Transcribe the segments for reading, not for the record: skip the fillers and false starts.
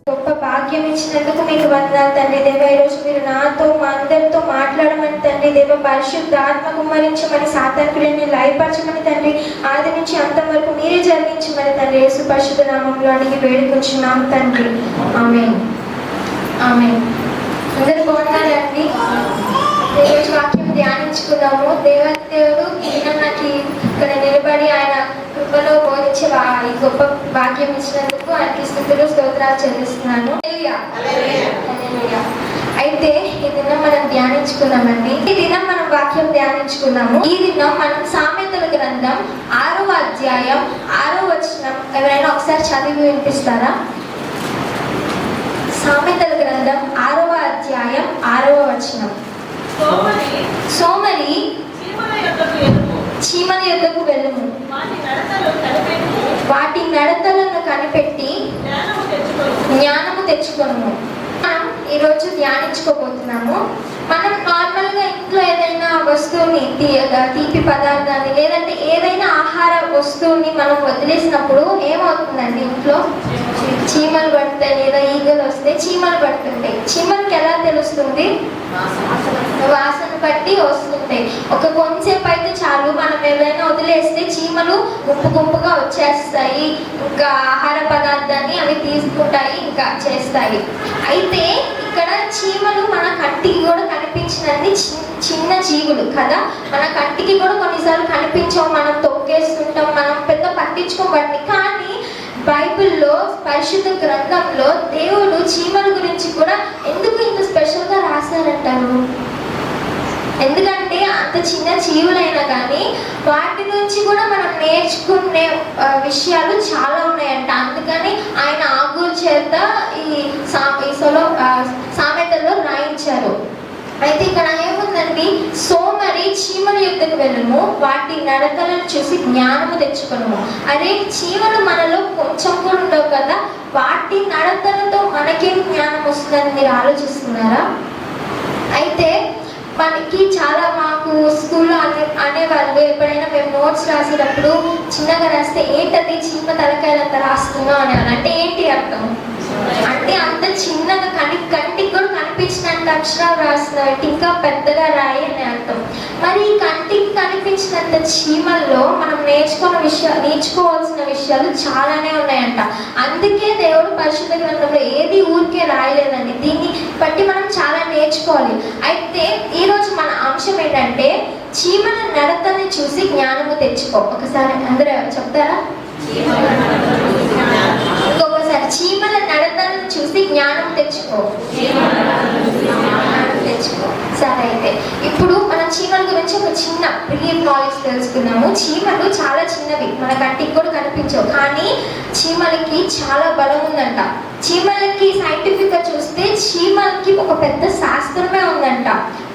గొప్ప భాగ్యం ఇచ్చినందుకు మీకు వందనాలు తండ్రి దేవ. ఈరోజు మీరు నాతో మా అందరితో మాట్లాడమని తండ్రి దేవ, పరిశుద్ధ ఆత్మ కుమ్మరించమని, సాతానుడిని లయపరచమని తండ్రి, ఆది నుంచి అంతం వరకు మీరే జరిగించమని తండ్రి యేసు పరిశుద్ధ నామంలో అడిగి వేడుకొచ్చున్నాము తండ్రి. ఆమేన్ ఆమేన్. అందరూ బాగున్నారండి? ఈరోజు వాక్యం ధ్యానించుకున్నాము. దేవుడు నాకు ఇక్కడ నిలబడి ఆయన కృపలో బోధించే ఈ గొప్ప భాగ్యం ఇచ్చినందుకు ఆయనకి స్తుతులు స్తోత్రాలు చెల్లిస్తున్నాను. అయితే ఈ దినం మనం ధ్యానించుకున్నామండి. ఈ దినం మనం వాక్యం ధ్యానించుకున్నాము. ఈ దినం మనం సామెతల గ్రంథం 6వ అధ్యాయం 6వ వచనం ఎవరైనా ఒకసారి చదివి వినిపిస్తారా? సామెతల గ్రంథం 6వ అధ్యాయం 6వ వచనం. సోమరి చీమల యొద్దకు వెళ్ళుము, వాటి నడతలను కనిపెట్టి జ్ఞానము తెచ్చుకొనుము. మనం ఈరోజు ధ్యానించుకోబోతున్నాము. మనం నార్మల్గా ఇంట్లో ఏదైనా వస్తువుని, తీపి పదార్థాన్ని లేదంటే ఏదైనా ఆహార వస్తువుని మనం వదిలేసినప్పుడు ఏమవుతుందండి? ఇంట్లో చీమలు పడతాయి లేదా ఈగలు వస్తే చీమలు పడుతుంటాయి. చీమలకి ఎలా తెలుస్తుంది? వాసన బట్టి వస్తుంటాయి. కొంచెంసేపు అయితే చాలు, మనం ఏదైనా వదిలేస్తే చీమలు గుంపు గుంపుగా వచ్చేస్తాయి. ఇంకా ఆహార పదార్థాన్ని అవి తీసుకుంటాయి, ఇంకా చేస్తాయి. అయితే ఇక్కడ చీమలు మన కంటికి కూడా కనిపించినన్ని చిన్న జీవులు కదా. మన కంటికి కూడా కొన్నిసార్లు కనిపించవు, మనం తొక్కేస్తుంటాం, మనం పెద్ద పట్టించుకోబట్టి. కానీ బైబిల్లో, పరిశుద్ధ గ్రంథంలో దేవుడు చీమల గురించి కూడా ఎందుకు ఇంత స్పెషల్గా రాశారంటారు? ఎందుకంటే అంత చిన్న జీవులైనా కానీ వాటి నుంచి కూడా మనం నేర్చుకునే విషయాలు చాలా ఉన్నాయంట. అందుకని ఆయన ఆగుల చేత ఈ సామెతల్లో రాయించారు. అయితే ఇక్కడ ఏముందండి? సోమరి చీమల యొద్దకు వెళ్ళము, వాటి నడతలను చూసి జ్ఞానము తెచ్చుకొనుము. అరే, చీమలు మనలో కొంచెం కూడా ఉండవు కదా, వాటి నడతలతో మనకేం జ్ఞానం వస్తుందని మీరు ఆలోచిస్తున్నారా? అయితే మనకి చాలా, మాకు స్కూల్లో అనేవాళ్ళు, ఎప్పుడైనా మేము నోట్స్ రాసేటప్పుడు చిన్నగా రాస్తే ఏంటది చీమ తలకాయలంత రాస్తున్నాం అనేవాళ్ళు. అంటే ఏంటి అర్థం? అంటే అంత చిన్నగా కంటికి కూడా కనిపించినంత అక్షరాలు రాస్తున్నావు, ఇంకా పెద్దగా రాయి అని అర్థం. మరి కంటికి కనిపించినంత చీమల్లో మనం నేర్చుకోవాల్సిన విషయాలు చాలానే ఉన్నాయంట. అందుకే దేవుడు పరిశుద్ధ గ్రంథంలో ఏది ఊరికే రాయలేదండి. దీన్ని బట్టి మనం చాలా నేర్చుకోవాలి. అయితే ఈరోజు మన అంశం ఏంటంటే, చీమల నడతని చూసి జ్ఞానము తెచ్చుకో. ఒకసారి అందరూ చెప్తారా? ఇంకొకసారి, చీమల నడతలను చూసి జ్ఞానం తెచ్చుకో. సరే, అయితే ఇప్పుడు మనం చీమల గురించి ఒక చిన్న బ్రీఫ్ నాలెడ్జ్ తెలుసుకున్నాము. చీమలు చాలా చిన్నవి, మన కంటికి కూడా కనిపించవు, కానీ చీమలకి చాలా బలం ఉందంట. చీమలకి సైంటిఫిక్ గా చూస్తే చీమలకి ఒక పెద్ద శాస్త్రమే ఉందంట.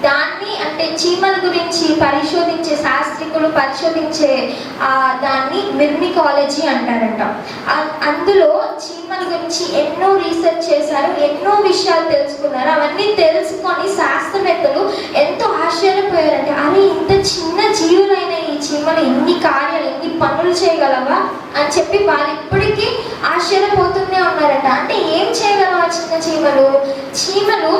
దాన్ని, అంటే చీమల గురించి పరిశోధించే శాస్త్రికులు పరిశోధించే దాన్ని మిర్మికాలజీ అంటారంట. అందులో చీమల గురించి ఎన్నో రీసెర్చ్ చేశారు, ఎన్నో విషయాలు తెలుసుకున్నారు. అవన్నీ తెలుసుకొని శాస్త్రవేత్తలు ఎంతో ఆశ్చర్యపోయారంటే, అరే ఇంత చిన్న జీవులైన ఈ చీమలు ఇన్ని కార్యాలు, ఇన్ని పనులు చేయగలవా అని చెప్పి వాళ్ళు ఇప్పటికీ ఆశ్చర్యపోతూనే ఉన్నారంట. అంటే ఏం చేయగలవా చిన్న చీమలు? చీమలు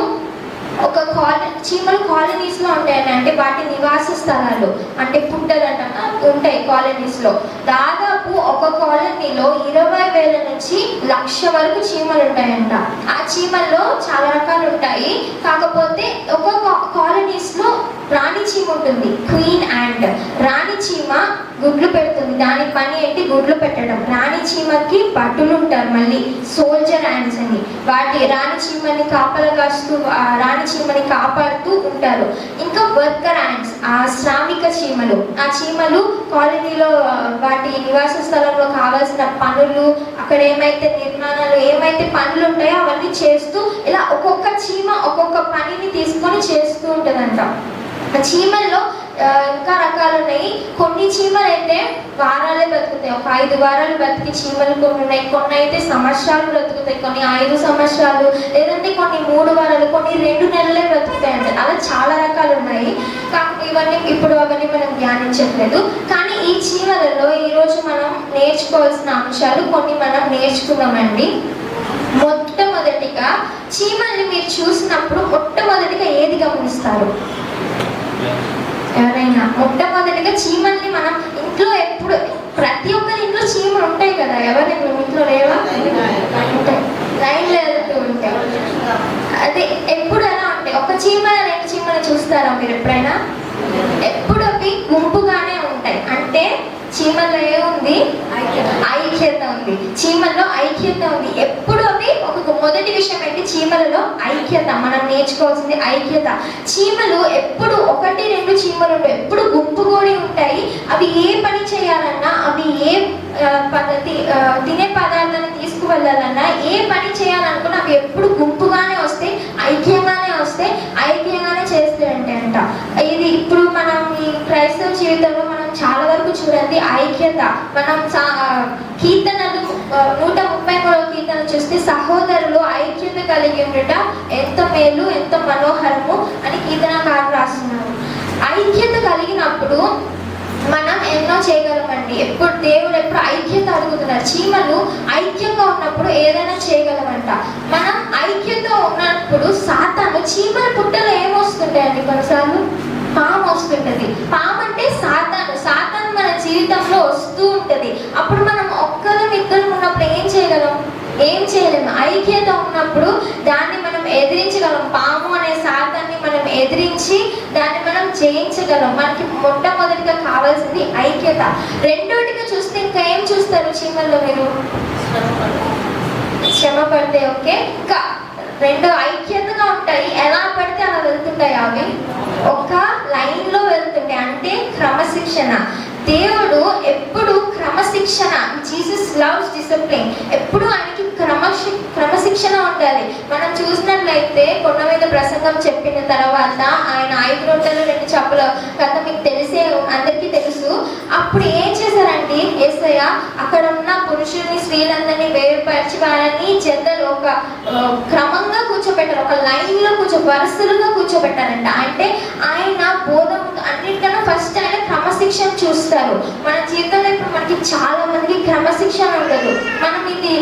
కాలనీస్ లో ఉంటాయండి. అంటే వాటి నివాస స్థలాలు, అంటే పుట్టలు అంట ఉంటాయి కాలనీస్ లో. దాదాపు ఒక కాలనీలో 20,000 నుంచి 1,00,000 వరకు చీమలు ఉంటాయంట. ఆ చీమల్లో చాలా రకాలు ఉంటాయి. కాకపోతే ఒక కాలనీస్ లో రాణి చీమ ఉంటుంది, క్వీన్ యాంట్. రాణి చీమ గుడ్లు పెడుతుంది. దాని పని ఏంటి? గుడ్లు పెట్టడం. రాణి చీమకి భటులు ఉంటారు, మళ్ళీ సోల్జర్ యాంట్స్ అని. వాటి రాణి చీమని కాపలా కాస్తూ, రాణి చీమని కాపాడుతూ ఉంటారు. ఇంకా వర్కర్ యాంట్స్, ఆ శ్రామిక చీమలు. ఆ చీమలు కాలనీలో వాటి నివాస స్థలంలో కావాల్సిన పనులు, అక్కడ ఏమైతే నిర్మాణాలు, ఏమైతే పనులు ఉంటాయో అవన్నీ చేస్తూ, ఇలా ఒక్కొక్క చీమ ఒక్కొక్క పనిని తీసుకొని చేస్తూ ఉంటుందంట. చీమల్లో ఇంకా రకాలు ఉన్నాయి. కొన్ని చీమలు అయితే వారాలే బతుకుతాయి. బ్రతుకుతాయి. ఒక 5 వారాలు బ్రతికి చీమలు కొన్ని ఉన్నాయి, కొన్ని అయితే సంవత్సరాలు బ్రతుకుతాయి, కొన్ని 5 సంవత్సరాలు, లేదంటే కొన్ని 3 వారాలు, కొన్ని 2 నెలలే బ్రతుకుతాయి. అంటే అలా చాలా రకాలు ఉన్నాయి. ఇవన్నీ అవన్నీ మనం ధ్యానించట్లేదు. కానీ ఈ చీమలలో ఈరోజు మనం నేర్చుకోవాల్సిన అంశాలు కొన్ని మనం నేర్చుకున్నామండి. మొట్టమొదటిగా చీమల్ని మీరు చూసినప్పుడు మొట్టమొదటిగా ఏది గమనిస్తారు? ఎవరైనా మొట్టమొదటిగా చీమల్ని మనం ఇంట్లో ఎప్పుడు ప్రతి ఒక్కరి ఇంట్లో చీమలు ఉంటాయి కదా, ఎవరైనా ఇంట్లో లేవా? ఉంటాయి, లైన్లో వెళ్తూ ఉంటాయి. అదే ఎప్పుడు ఎలా ఉంటాయి? ఒక చీమ 2 చీమలు చూస్తారా మీరు ఎప్పుడైనా? ఎప్పుడు అవి గుంపుగానే ఉంటాయి. అంటే చీమల్లో ఏముంది? ఐక్యత ఉంది. చీమల్లో ఐక్యత ఉంది. ఎప్పుడు అవి మొదటి విషయం ఏంటి? చీమలలో ఐక్యత. మనం నేర్చుకోవాల్సింది ఐక్యత. చీమలు ఎప్పుడు 1-2 చీమలు ఎప్పుడు గుంపు కూడి ఉంటాయి. అవి ఏ పని చేయాలన్నా, అవి ఏ తినే పదార్థాన్ని తీసుకువెళ్ళాలన్నా, ఏ పని చేయాలనుకున్నా అవి ఎప్పుడు గుంపుగానే వస్తాయి, ఐక్యంగానే వస్తాయి, ఐక్యంగానే చేస్తాయంటే అంట. ఇది ఇప్పుడు మనం ఈ క్రైస్తవ జీవితంలో మనం చాలా వరకు చూడండి ఐక్యత. మనం కీర్తనలు 133వ కీర్తన చూస్తే సహోదరులు ఐక్యత కలిగి ఉండట ఎంత మేలు, ఎంత మనోహరము అని కీర్తనకారులు రాస్తున్నారు. ఐక్యత కలిగినప్పుడు మనం ఎన్నో చేయగలమండి. దేవుడు ఎప్పుడు ఐక్యత అడుగుతున్నారు. చీమలు ఐక్యంగా ఉన్నప్పుడు ఏదైనా చేయగలమంట. మనం ఐక్యత ఉన్నప్పుడు సాతాను చీమల పుట్టలో ఏమొస్తుంటాయండి? కొన్నిసార్లు పాము వస్తుంటది. పాము అంటే సాతాను. సాతాను మన జీవితంలో వస్తూ ఉంటది. అప్పుడు మనం ఇద్దరు ఉన్నప్పుడు ఏం చేయగలం? ఏం చేయలేము. ఐక్యత ఉన్నప్పుడు దాన్ని మనం ఎదిరించగలం. పాము అనే సాతాన్ని మనం ఎదిరించి దాన్ని మనం జయించగలం. మనకి మొట్టమొదటిగా కావాల్సింది ఐక్యత. రెండోటిగా చూస్తే ఇంకా ఏం చూస్తారు చీమల్లో మీరు? శ్రమ పడితే ఓకే. ఇంకా 2 ఐక్యతగా ఉంటాయి. ఎలా పడితే అలా వెళ్తుంటాయి. అవి ఒక లైన్లో వెళ్తుంటాయి. అంటే క్రమశిక్షణ. దేవుడు ఎప్పుడు క్రమశిక్షణ, జీసస్ లవ్స్ డిసిప్లిన్. ఎప్పుడు ఆయనకి క్రమశిక్షణ ఉండాలి. మనం చూసినట్లయితే కొండ మీద ప్రసంగం చెప్పిన తర్వాత ఆయన 5 రొట్టెలు 2 చేపల కథ మీకు తెలిసే, అందరికీ తెలుసు. అప్పుడు ఏం చేశారండి? యేసయ్య అక్కడ ఉన్న పురుషుల్ని స్త్రీలందరినీ వేరుపరిచి వారిని జతలు ఒక క్రమంగా కూర్చోబెట్టారు. ఒక లైన్లో వరుసలుగా కూర్చోబెట్టారంట. అంటే ఆయన బోధం అన్నిటికన్నా ఫస్ట్ ఆయన క్రమశిక్షణ చూస్తారు. మన జీవితంలో ఇప్పుడు మనకి చాలా మందికి క్రమశిక్షణ ఉండదు.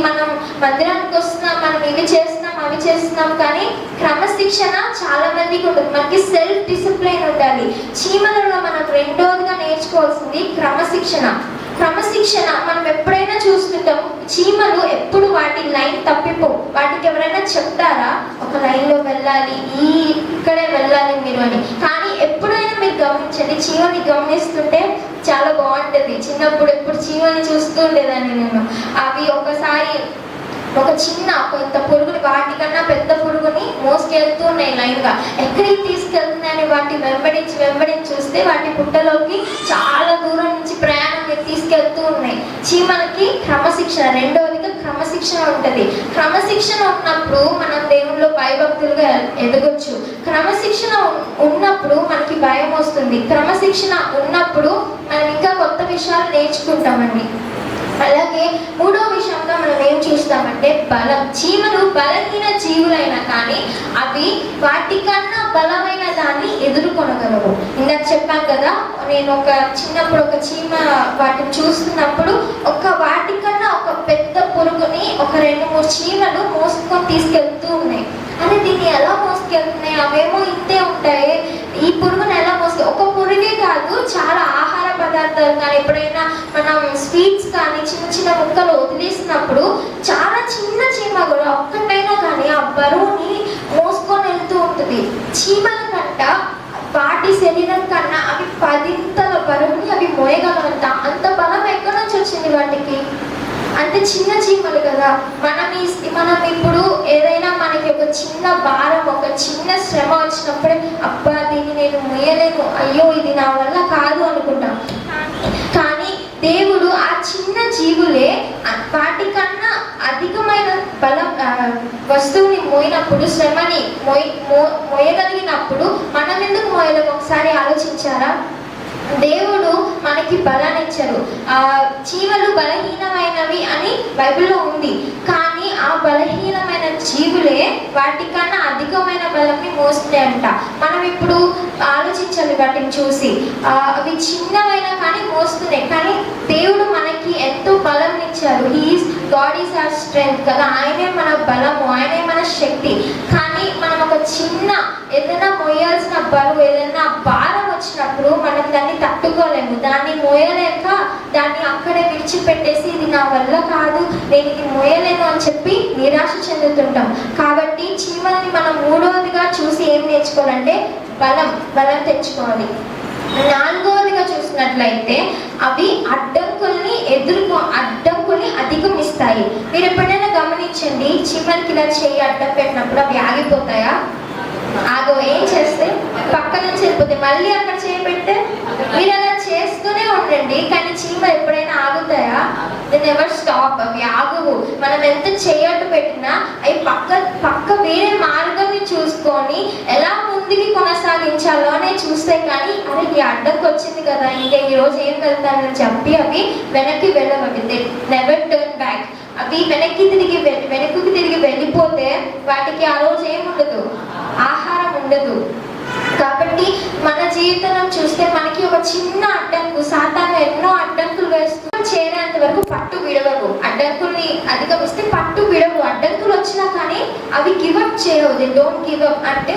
మనం మందిరానికి వస్తున్నాం, మనం ఇవి చేస్తున్నాం, అవి చేస్తున్నాం, కానీ క్రమశిక్షణ చాలా మందికి ఉండదు. మనకి సెల్ఫ్ డిసిప్లిన్ ఉండాలి. చీమలలో మనం రెండోదిగా నేర్చుకోవాల్సింది క్రమశిక్షణ. క్రమశిక్షణ మనం ఎప్పుడైనా చూస్తుంటాం. చీమలు ఎప్పుడు వాటి లైన్ తప్పిపో. వాటికి ఎవరైనా చెప్తారా ఒక లైన్లో వెళ్ళాలి, ఇక్కడే వెళ్ళాలి మీరు అని? కానీ ఎప్పుడైనా మీరు గమనించండి, చీమని గమనిస్తుంటే చాలా బాగుంటుంది. చిన్నప్పుడు ఎప్పుడు చీమని చూస్తూ ఉండేదాన్ని నేను. అవి ఒకసారి కొంత పురుగుని, వాటికన్నా పెద్ద పురుగుని మోసుకెళ్తూ ఉన్నాయి లైన్గా. ఎక్కడికి తీసుకెళ్తున్నాయని వాటి వెంబడించి చూస్తే వాటి పుట్టలోకి చాలా దూరం నుంచి ప్రయాణం తీసుకెళ్తూ ఉన్నాయి. చీమలకి క్రమశిక్షణ. రెండవదిగా క్రమశిక్షణ ఉంటుంది. క్రమశిక్షణ ఉన్నప్పుడు మనం దేవుళ్ళలో భయభక్తులుగా ఎదగొచ్చు. క్రమశిక్షణ ఉన్నప్పుడు మనకి భయం వస్తుంది. క్రమశిక్షణ ఉన్నప్పుడు మనం ఇంకా కొత్త విషయాలు నేర్చుకుంటామండి. అలాగే 3వ విషయంగా మనం ఏం చూస్తామంటే బలం. చీమలు బలహీన జీవులైనా కానీ అవి వాటికన్నా బలమైన దాన్ని ఎదుర్కొనగలవు. ఇందాక చెప్పాను కదా, నేను చిన్నప్పుడు ఒక చీమ వాటిని చూస్తున్నప్పుడు వాటికన్నా ఒక పెద్ద పురుగుని 2-3 చీమలు మోసుకొని తీసుకెళ్తూ ఉన్నాయి. అదే దీన్ని ఎలా మోసుకెళ్తున్నాయి? అవేమో ఇంతే ఉంటాయి. ఈ పురుగుని ఎలా ఒక పురుగే కాదు, చాలా ఆహార పదార్థాలు కానీ ఎప్పుడైనా మనం స్వీట్స్ కానీ చిన్న ముక్కలు వదిలేసినప్పుడు చాలా చిన్న చీమ కూడా ఒక్కటైనా కానీ ఆ బరువుని మోసుకొని వెళ్తూ ఉంటుంది. చీమల కంట వాటి శరీరం కన్నా అవి 10ంతల బరువుని అవి మోయగలవంట. అంత బలం ఎక్కడి నుంచి వచ్చింది వాటికి? అంటే చిన్న చీమలు కదా. మనం ఇప్పుడు ఏదైనా మనకి ఒక చిన్న భారం, ఒక చిన్న శ్రమ వచ్చినప్పుడే అబ్బా దీన్ని నేను మోయలేను, అయ్యో ఇది నా వల్ల కాదు అనుకుంటాం. కానీ దేవుడు ఆ చిన్న జీవులే వాటికన్నా అధికమైన బలం వస్తువుని మోయినప్పుడు, శ్రమని మోయగలిగినప్పుడు మనం ఎందుకు మోయలేము? ఒకసారి ఆలోచించారా? దేవుడు మనకి బలాన్ని ఇచ్చారు. జీవులు బలహీనమైనవి అని బైబిల్లో ఉంది, కానీ ఆ బలహీనమైన జీవులే వాటికన్నా అధికమైన బలంని మోస్తాయంట. మనం ఇప్పుడు ఆలోచించాలి వాటిని చూసి. అవి చిన్నవైనా కానీ మోస్తున్నాయి, కానీ దేవుడు మనకి ఎంతో బలం ఇచ్చారు. గాడ్ ఈజ్ అవర్ స్ట్రెంగ్త్ కదా, ఆయనే మన బలము, ఆయనే మన శక్తి. కానీ మనం ఒక చిన్న ఏదైనా మోయాల్సిన బరువు, ఏదైనా భారం వచ్చినప్పుడు మనం దాన్ని తట్టుకోలేము. దాన్ని మోయలేక దాన్ని అక్కడే విడిచిపెట్టేసి ఇది నా వల్ల కాదు, నేను ఇది మోయలేను అని చెప్పి నిరాశ చెందుతుంటాం. కాబట్టి చీమల్ని మనం మూడవదిగా చూసి ఏం నేర్చుకోవాలంటే బలం తెచ్చుకోవాలి. నాలుగవదిగా చూసినట్లయితే అవి అడ్డంకుల్ని అధిగమిస్తాయి. మీరు ఎప్పుడైనా గమనించండి, చీమలకి ఇలా చేయి అడ్డం పెట్టినప్పుడు అవి ఆగిపోతాయా? ఏం చేస్తే పక్క నుంచి వెళ్ళిపోతే మళ్ళీ అక్కడ చేయి పెడితే మీరు అలా చేస్తూనే ఉండండి, కానీ చీమ ఎప్పుడైనా ఆగుతాయా? They never stop. అవి ఆగువు. మనం ఎంత చేయట్టు పెట్టినా అవి పక్క వేరే మార్గాన్ని చూసుకొని ఎలా ముందుకి కొనసాగించాలోనే చూస్తే కానీ అరే ఈ అడ్డంకి వచ్చింది కదా, ఇంకా ఈరోజు ఏం వెళ్తానని చెప్పి అవి వెనక్కి వెళ్ళవు. అవి నెవర్ టర్న్ బ్యాక్. అవి వెనక్కి తిరిగి వెళ్ళిపోతే వాటికి ఆ రోజు ఏముండదు, ఆహారం ఉండదు. కాబట్టి మన జీవితం చూస్తే మనకి ఒక చిన్న అడ్డంకు, సాతాను ఎన్నో అడ్డంకులు వేస్తూ చేరేంత వరకు పట్టు విడవవు. అడ్డంకుల్ని అధిగమిస్తే పట్టు విడవు. అడ్డంకులు వచ్చినా కానీ అవి గివప్ చేయవు. They don't give up. అంటే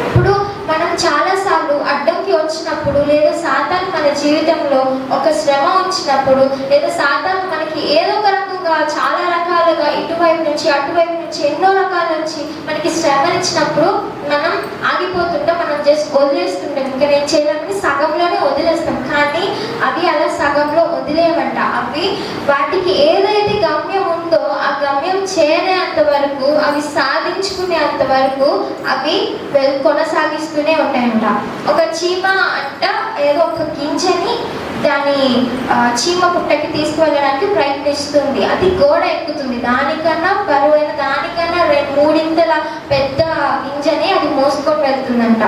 ఇప్పుడు మనం చాలాసార్లు అడ్డంకి వచ్చినప్పుడు, లేదా సాతాను మన జీవితంలో ఒక శ్రమ వచ్చినప్పుడు, లేదా సాతాను మనకి ఏదో ఒక రకంగా చాలా రకాలుగా ఇటువైపు నుంచి అటువైపు నుంచి ఎన్నో రకాల నుంచి మనకి శ్రమనిచ్చినప్పుడు మనం ఆగిపోతుంటాం, మనం జస్ట్ వదిలేస్తుంటాం. ఇంకా నేను చేయడానికి సగంలోనే వదిలేస్తాం. కానీ అవి అలా సగంలో వదిలేయమంట. అవి వాటికి ఏదైతే గమ్యం ఉందో ఆ గమ్యం చేరేంత వరకు, అవి సాధించుకునేంత వరకు అవి కొనసాగిస్తూనే ఉంటాయంట. ఒక చీమ అంట ఏదో ఒక గింజని దాని చీమ పుట్టకి తీసుకువెళ్ళడానికి ప్రయత్నిస్తుంది. అది గోడ ఎక్కుతుంది. దానికన్నా బరువైన, దానికన్నా 2-3 పెద్ద గింజని అది మోసుకొని వెళ్తుందంట.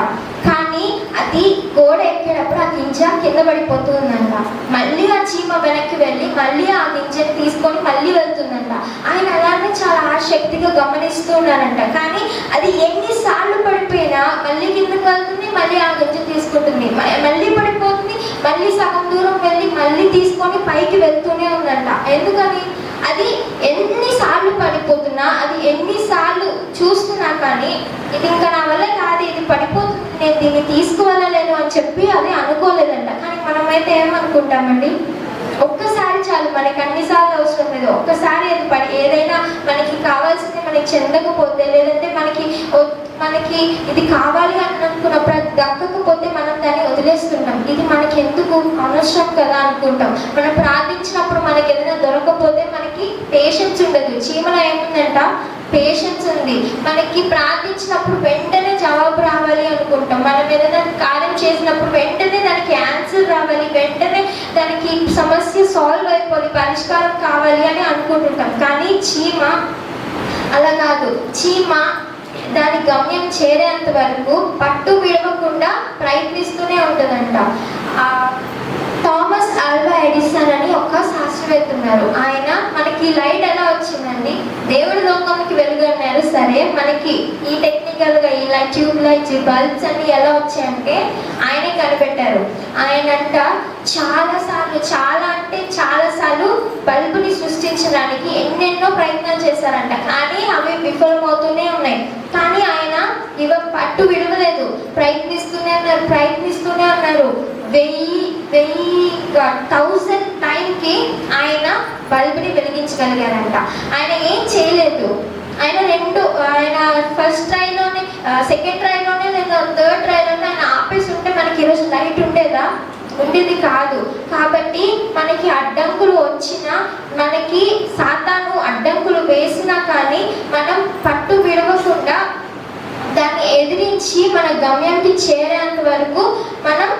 కానీ అది గోడ ఎక్కేటప్పుడు ఆ గింజ కింద పడిపోతుందంట. మళ్ళీ ఆ చీమ వెనక్కి వెళ్ళి మళ్ళీ ఆ గింజని తీసుకొని మళ్ళీ వెళ్తుందంట. ఆయన అలానే చాలా ఆసక్తిగా గమనిస్తూ ఉన్నారంట. కానీ అది ఎన్నిసార్లు పడిపోయినా మళ్ళీ కిందకి వెళ్తుంది, మళ్ళీ ఆ గింజ తీసుకుంటుంది, మళ్ళీ పడిపోతుంది, మళ్ళీ సగం దూరం వెళ్ళి మళ్ళీ తీసుకొని పైకి వెళ్తూనే ఉందంట. ఎందుకని? అది ఎన్నిసార్లు పడిపోతున్నా, అది ఎన్నిసార్లు చూస్తున్నా కానీ ఇది ఇంకా నా వల్ల కాదు, ఇది పడిపోతుంది, నేను దీన్ని తీసుకువెళ్ళలేను అని చెప్పి అది అనుకోలేదంట. కానీ మనమైతే ఏమనుకుంటామండి, ఒక్కసారి చాలు, మనకి అన్నిసార్లు అవసరం లేదు. ఒక్కసారి అది ఏదైనా మనకి కావాల్సింది మనకి చెందకపోతే, లేదంటే మనకి ఇది కావాలి అని అనుకున్నప్పుడు అది దక్కకపోతే మనం దాన్ని వదిలేస్తుంటాం. ఇది మనకి ఎందుకు అనవసరం కదా అనుకుంటాం. మనం ప్రార్థించినప్పుడు మనకి ఏదైనా దొరకకపోతే మనకి పేషెన్స్ ఉండదు. చీమలో ఏముందంట? పేషెన్స్ ఉంది. మనకి ప్రార్థించినప్పుడు వెంటనే జవాబు రావాలి అనుకుంటాం. మనం ఏదైనా కార్యం చేసినప్పుడు వెంటనే దానికి ఆన్సర్ రావాలి, వెంటనే దానికి సమస్య సాల్వ్ అయిపోవాలి, పరిష్కారం కావాలి అని అనుకుంటుంటాం. కానీ చీమ అలా కాదు. చీమ దాని గమ్యం చేరేంత వరకు పట్టు విడవకుండా ప్రయత్నిస్తూనే ఉంటుందంట. థామస్ ఆల్వా ఎడిసన్ అని ఒక శాస్త్రవేత్త ఉన్నారు. ఆయన మనకి లైట్ ఎలా వచ్చిందండి, దేవుడి లోకంకి వెలుగు అన్నారు. సరే, మనకి ఈ టెక్నికల్గా ఈ ట్యూబ్ లైట్స్, బల్బ్స్ అన్ని ఎలా వచ్చాయంటే ఆయనే కనిపెట్టారు. ఆయనంట చాలాసార్లు బల్బుని సృష్టించడానికి ఎన్నెన్నో ప్రయత్నాలు చేశారంట. కానీ అవి విఫలమవుతూనే ఉన్నాయి. కానీ ఆయన పట్టు విడవలేదు, ప్రయత్నిస్తూనే ఉన్నారు. 1000 టైంకి ఆయన బల్బుని వెలిగించగలిగారంట. ఆయన ఏం చేయలేదు. ఆయన ఫస్ట్ ట్రైలోనే, సెకండ్ ట్రైలోనే, లేదా థర్డ్ ట్రైలోనే ఆయన ఆపేసి ఉంటే మనకి ఈరోజు లైట్ ఉండేది కాదు. కాబట్టి మనకి అడ్డంకులు వచ్చినా, మనకి సాతాను అడ్డంకులు వేసినా కానీ మనం పట్టు విడవకుండా దాన్ని ఎదిరించి మన గమ్యానికి చేరేంత వరకు మనం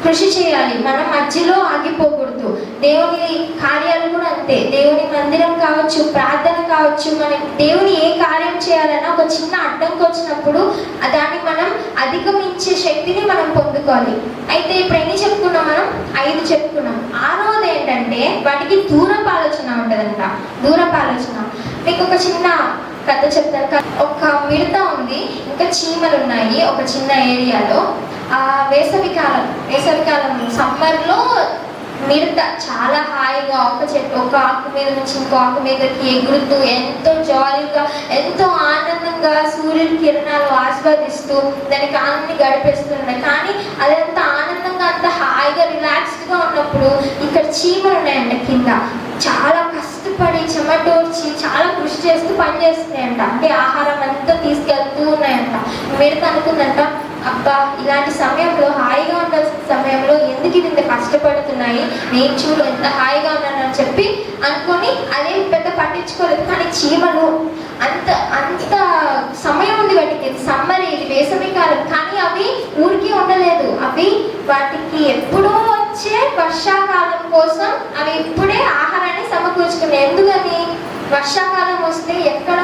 కృషి చేయాలి. మనం మధ్యలో ఆగిపోకూడదు. దేవుని కార్యాలు కూడా అంతే. దేవుని మందిరం కావచ్చు, ప్రార్థన కావచ్చు, మనం దేవుని ఏ కార్యం చేయాలన్నా ఒక చిన్న అడ్డంకి వచ్చినప్పుడు దాన్ని మనం అధిగమించే శక్తిని మనం పొందుకోవాలి. అయితే ఇప్పుడు ఎన్ని చెప్పుకున్నాం? మనం 5 చెప్పుకున్నాం. 6వది ఏంటంటే వాటికి దూరపు ఆలోచన ఉంటుందంట. దూరపు ఆలోచన. మీకు ఒక చిన్న కథ చెప్తాను. ఒక మిడత ఉంది, ఇంకా చీమలు ఉన్నాయి ఒక చిన్న ఏరియాలో. వేసవికాలం సమ్మర్లో మిడత చాలా హాయిగా ఒక ఆకు మీద నుంచి ఇంకో ఆకు మీదకి ఎగురుతూ ఎంతో జాలీగా, ఎంతో ఆనందంగా సూర్యుడి కిరణాలు ఆస్వాదిస్తూ దాని కాలాన్ని గడిపేస్తున్నాయి. కానీ అదంత ఆనందంగా, అంత హాయిగా రిలాక్స్డ్గా ఉన్నప్పుడు ఇక్కడ చీమలు ఉన్నాయంట కింద. చాలా కష్టపడి చెమటోర్చి చాలా కృషి చేస్తూ పనిచేస్తున్నాయంట. అంటే ఆహారం అంతా తీసుకెళ్తూ ఉన్నాయంట. మిడత అనుకుందంట, అబ్బా ఇలాంటి సమయంలో, హాయిగా ఉండాల్సిన సమయంలో ఎందుకు ఇది ఇంత కష్టపడుతున్నాయి, నేను చూడు ఎంత హాయిగా ఉన్నానని చెప్పి అనుకొని అదే పెద్ద పట్టించుకోలేదు. కానీ చీమలు అంత సమయం ఉంది వాటికి. సమ్మర్, ఇది వేసవి కాలం. కానీ అవి ఊరికి ఉండలేదు. అవి వాటికి ఎప్పుడో వచ్చే వర్షాకాలం కోసం అవి ఇప్పుడే ఆహారాన్ని సమకూర్చుకున్నాయి. ఎందుకని? వర్షాకాలం వస్తే ఎక్కడ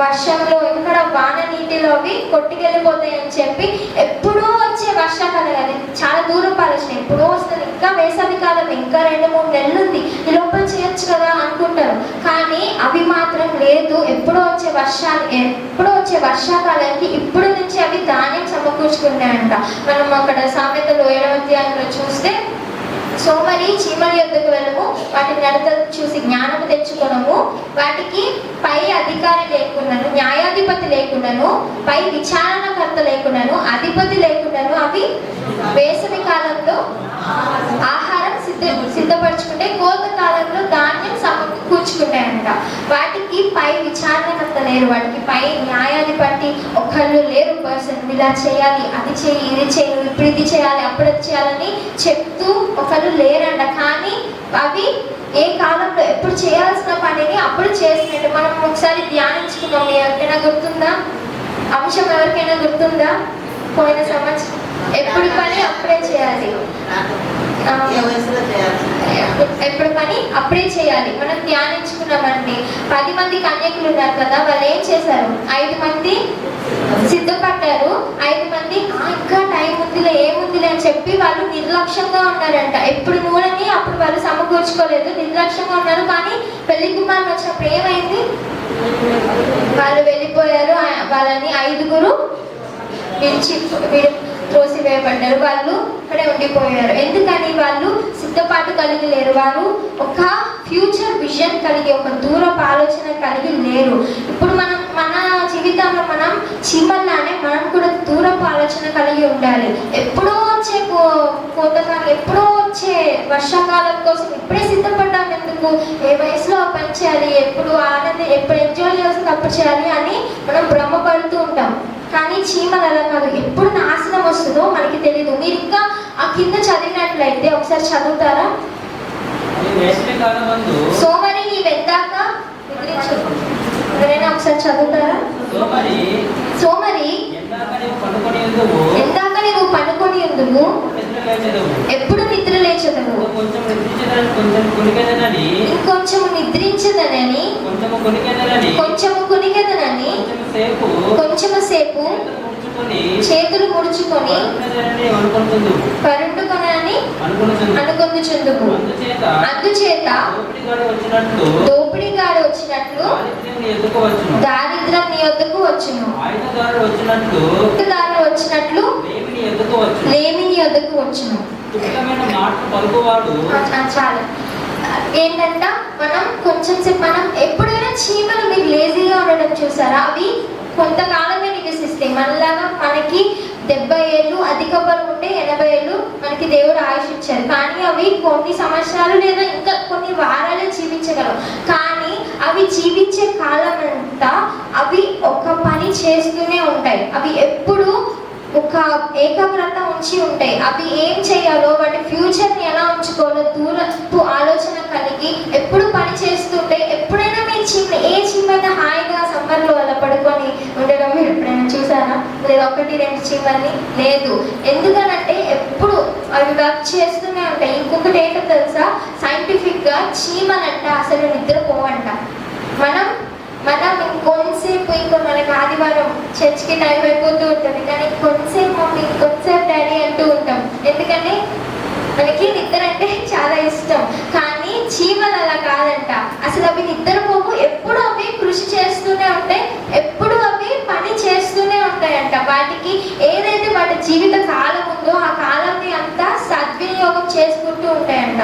వర్షంలో, ఎక్కడ వాన నీటిలో అవి కొట్టుకెళ్ళిపోతాయి అని చెప్పి ఎప్పుడో వచ్చే వర్షాకాలం. అది చాలా దూరం ఆలోచన. ఎప్పుడో వస్తుంది, ఇంకా వేసవి కాలం, ఇంకా 2-3 నెలలు ఉంది, ఈ లోపల చేయొచ్చు కదా అనుకుంటారు. కానీ అవి మాత్రం లేదు. ఎప్పుడో వచ్చే వర్షాకాలానికి ఇప్పుడు నుంచి అవి ధాన్యం సమకూర్చుకున్నాయంట. మనం అక్కడ సామెతలు 7వ అధ్యాయంలో చూస్తే, సోమరి చీమల యొద్దకు వెళ్ళము, వాటి నడతలు చూసి జ్ఞానము తెచ్చుకొనము, వాటికి పై అధికారి లేకున్నాను, న్యాయాధిపతి లేకున్నాను, పై విచారణకర్త లేకున్నాను, అధిపతి లేకున్నాను అవి వేసవి కాలంలో ఆహారం సిద్ధపరచుకుంటే కోత కాలంలో ధాన్యం సమకూర్చుకుంటాయంట. వాటికి పై విచారణకర్త లేరు, వాటికి పై న్యాయాధిపతి ఒకళ్ళు లేరు. పర్సన్ ఇలా చేయాలి, అది చేయి, ఇది చేయి, ఇప్పుడు ఇది చేయాలి, అప్పుడు అది చేయాలని చెప్తూ ఒకళ్ళు లేరంట. కానీ అవి ఏ కాలంలో ఎప్పుడు చేయాల్సిన పనిని అప్పుడు చేసినట్టు మనం ఒకసారి ధ్యానించుకున్నాం. ఎవరికైనా గుర్తుందా? అంశం ఎవరికైనా గుర్తుందా? పోయిన సంవత్సరం ఎప్పుడు పని అప్పుడే చేయాలి, ఎప్పుడు పని అప్పుడే చేయాలి. మనం ధ్యానించుకున్నామండి. 10 మంది కన్యకులు ఉన్నారు కదా, వాళ్ళు ఏం చేశారు? 5 మంది సిద్ధపడ్డారు. 5 మంది ఇంకా టైం ఉందిలే, ఏముందిలే అని చెప్పి వాళ్ళు నిర్లక్ష్యంగా ఉన్నారంట. ఎప్పుడు నూనెని అప్పుడు వాళ్ళు సమకూర్చుకోలేదు, నిర్లక్ష్యంగా ఉన్నారు. కానీ పెళ్లి కుమారులు వచ్చినప్పుడు ఏమైంది? వాళ్ళు వెళ్ళిపోయారు. వాళ్ళని 5గురు త్రోసివేయబడ్డారు. వాళ్ళు అక్కడే ఉండిపోయారు. ఎందుకని? వాళ్ళు సిద్ధపాటు కలిగి లేరు. వారు ఒక ఫ్యూచర్ విజన్ కలిగి, ఒక దూరపు ఆలోచన కలిగి లేరు. ఇప్పుడు మన జీవితంలో మనం చీమల్లానే మనం కూడా దూరపు ఆలోచన కలిగి ఉండాలి. ఎప్పుడో వచ్చే కోతకాలం, ఎప్పుడో వచ్చే వర్షాకాలం కోసం ఇప్పుడే సిద్ధపడ్డాం. ఎందుకు? ఏ వయసులో పని చేయాలి, ఎప్పుడు ఎప్పుడు ఎంజాయ్ చేయాల్సింది అప్పుడు చేయాలి అని మనం భ్రమపడుతూ ఉంటాం. కానీ చీమలు అలా కాదు. ఎప్పుడు నాశనం వస్తుందో మనకి తెలీదు. మీరు ఇంకా ఆ కింద చదివినట్లయితే ఒకసారి చదువుతారా? సోమరి నీ వెందాక ఎవరైనా ఒకసారి చదువుతారా? సోమరి ఎందాక నువ్వు పనుకొని ఉందువు, ఎప్పుడు నిద్ర లేచదవు, ఇంకొంచెము నిద్రించదనని, కొంచెము కొనికెదనని, కొంచెము సేపు చేతులు ముడుచుకొని పరుండుకొనని అనుకొనుచుందువు. అందుచేత దోపిడిగాడు వచ్చినట్లు దారిద్ర్యం నీ యొద్దకు వచ్చును, వచ్చినట్లు లేమి నీ యొద్దకు వచ్చును. చాలా ఏంటంట, మనం కొంచెం సేపు, మనం ఎప్పుడైనా చీమలు మీకు లేజీగా ఉండడం చూసారా? అవి కొంతకాలమే నివసిస్తాయి. మనలాగా మనకి 70 ఏళ్ళు అధిక బలం ఉంటే 80 ఏళ్ళు మనకి దేవుడు ఆయుష్ ఇచ్చారు. కానీ అవి కొన్ని సంవత్సరాలు లేదా ఇంకా కొన్ని వారాలే జీవించగలవు. కానీ అవి జీవించే కాలం అంతా అవి ఒక పని చేస్తూనే ఉంటాయి. అవి ఎప్పుడు ఒక ఏకాగ్రత ఉంచి ఉంటాయి. అవి ఏం చేయాలో, వాటి ఫ్యూచర్ని ఎలా ఉంచుకోవాలో దూరపు ఆలోచన కలిగి ఎప్పుడు పని చేస్తుంటాయి. ఎప్పుడైనా మీ ఏ చీమైనా హాయిగా సమ్మర్లో అలా పడుకొని ఉండడం మీరు ఎప్పుడైనా చూసారా? లేదా 1-2 చీమల్ని? లేదు. ఎందుకనంటే ఎప్పుడు అవి వర్క్ చేస్తూనే ఉంటాయి. ఇంకొకటి ఏంటో తెలుసా? సైంటిఫిక్గా చీమలంట అసలు నిద్రపోవంట. మనం ఇంకొంతసేపు మనకు ఆదివారం చర్చ్కి టైం అయిపోతూ ఉంటుంది, కానీ కొంతసేపు మమ్మీ ఇంకొంతసేపు డాడీ అంటూ ఉంటాం. ఎందుకని మనకి నిద్ర అంటే చాలా ఇష్టం. కానీ చీమలు అలా కాదంట, అసలు అవి నిద్రపోవు. ఎప్పుడు అవి కృషి చేస్తూనే ఉంటాయి, ఎప్పుడు అవి పని చేస్తూనే ఉంటాయంట. వాటికి ఏదైతే వాటి జీవిత కాలం ఉందో ఆ కాలాన్ని అంతా సద్వినియోగం చేసుకుంటూ ఉంటాయంట.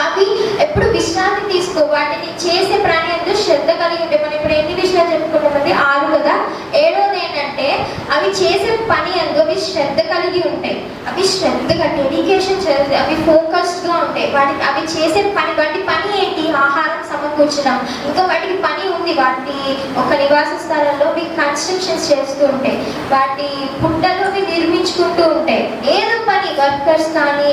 అవి ఎప్పుడు విశ్రాంతి తీసుకో, వాటిని చేసే ప్రాణి అంతా శ్రద్ధ కలిగి ఉంటాయి. మనం ఇప్పుడు ఎన్ని విషయాలు చెప్పుకున్నామంటే 6 కదా. 7వది ఏంటంటే అవి చేసే పని అందు అవి శ్రద్ధ కలిగి ఉంటాయి. అవి శ్రద్ధగా డెడికేషన్ చేస్తాయి, అవి ఫోకస్డ్గా ఉంటాయి. అవి చేసే వాటి పని ఏంటి? ఆహారం సమకూర్చడం. ఇంకా వాటికి పని ఉంది, వాటి ఒక నివాస స్థలంలో అవి కన్స్ట్రక్షన్స్ చేస్తూ ఉంటాయి, వాటి పుట్టలు అవి నిర్మించుకుంటూ ఉంటాయి. ఏదో పని వర్కర్స్ కానీ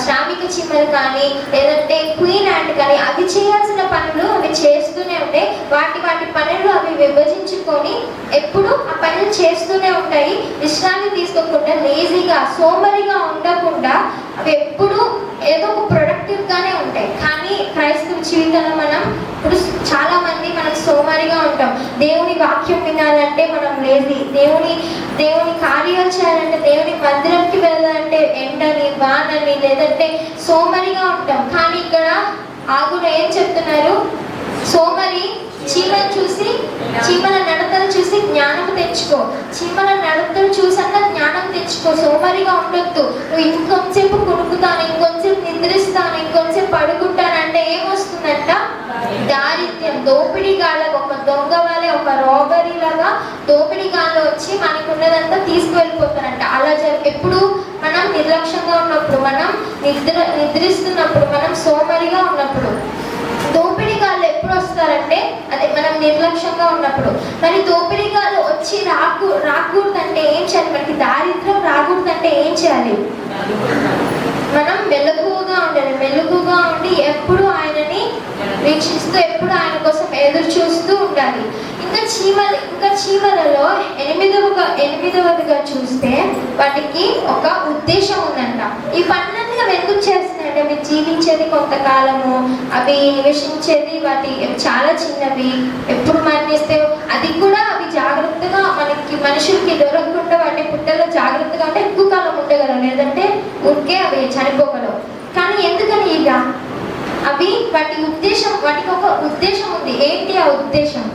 శ్రామిక చీమలు కానీ లేదంటే క్వీన్ యాంట్ కానీ అవి చేయాల్సిన పనులు అవి చేస్తూనే ఉంటాయి. వాటి పనులు అవి విభజించుకొని ఎప్పుడు ఆ పనులు చేస్తూనే ఉంటాయి. విశ్రాంతి తీసుకోకుండా లేజీగా సోమరిగా ఉండకుండా అవి ఎప్పుడు ఏదో ఒక ప్రొడక్టివ్గానే ఉంటాయి. కానీ క్రైస్తవ జీవితంలో మనం ఇప్పుడు చాలా మంది మనం సోమరిగా ఉంటాం. దేవుని వాక్యం వినాలంటే మనం లేజీ, దేవుని కార్యాలు చేయాలంటే దేవుని మందిరంకి వెళ్ళాలంటే ఎండని వానని లేదంటే సోమరిగా ఉంటాం. కానీ ఇక్కడ ఆగుడు ఏం చెప్తున్నారు? సోమరి చీమల నడతలు చూసి జ్ఞానం తెచ్చుకో. చీమల నడతలు చూసన్నా జ్ఞానం తెచ్చుకో. సోమరిగా ఉండొద్దు. నువ్వు ఇంకొంతసేపు కొనుక్కుతాను, ఇంకొంతసేపు నిద్రిస్తాను, ఇంకొంతసేపు పడుకుంటానంటే ఏమొస్తుందంట? దారిద్ర్యం. దోపిడీగాళ్ళకు ఒక దొంగ వాళ్ళే, ఒక రాబరీ లాగా దోపిడీగాళ్ళు వచ్చి మనకున్నదంతా తీసుకువెళ్ళిపోతారంట. అలా ఎప్పుడు మనం నిర్లక్ష్యంగా ఉన్నప్పుడు, మనం నిద్రిస్తున్నప్పుడు, మనం సోమరిగా ఉన్నప్పుడు. దోపిడీగాళ్ళు ఎప్పుడు వస్తారంటే అదే మనం నిర్లక్ష్యంగా ఉన్నప్పుడు. మరి దోపిడీగాళ్ళు వచ్చి రాకూడదంటే ఏం చేయాలి? మనకి దారిద్ర్యం రాకూడదంటే ఏం చేయాలి? మనం మెలకువగా ఉండాలి. మెలకువగా ఉండి ఎప్పుడు ఆయనని వీక్షిస్తూ ఎప్పుడు ఆయన కోసం ఎదురు చూస్తూ ఉండాలి. ఇంకా చీమలలో ఎనిమిదవదిగా చూస్తే వాటికి ఒక ఉద్దేశం ఉందంట. ఈ పనులన్నీ అవి ఎందుకు చేస్తున్నాయంటే అవి జీవించేది కొంతకాలము, అవి నివసించేది వాటి చాలా చిన్నవి, ఎప్పుడు మరణిస్తే అది కూడా అవి జాగ్రత్తగా మనుషులకి దొరకకుండా వాటి పుట్టలో జాగ్రత్తగా ఉంటే ఎక్కువ కాలం ఉండగలవు, లేదంటే ఊరికే అవి చనిపోగలవు. కానీ ఎందుకని ఇక వాటికి ఒక ఉద్దేశం ఉంది. ఏంటి ఆ ఉద్దేశం?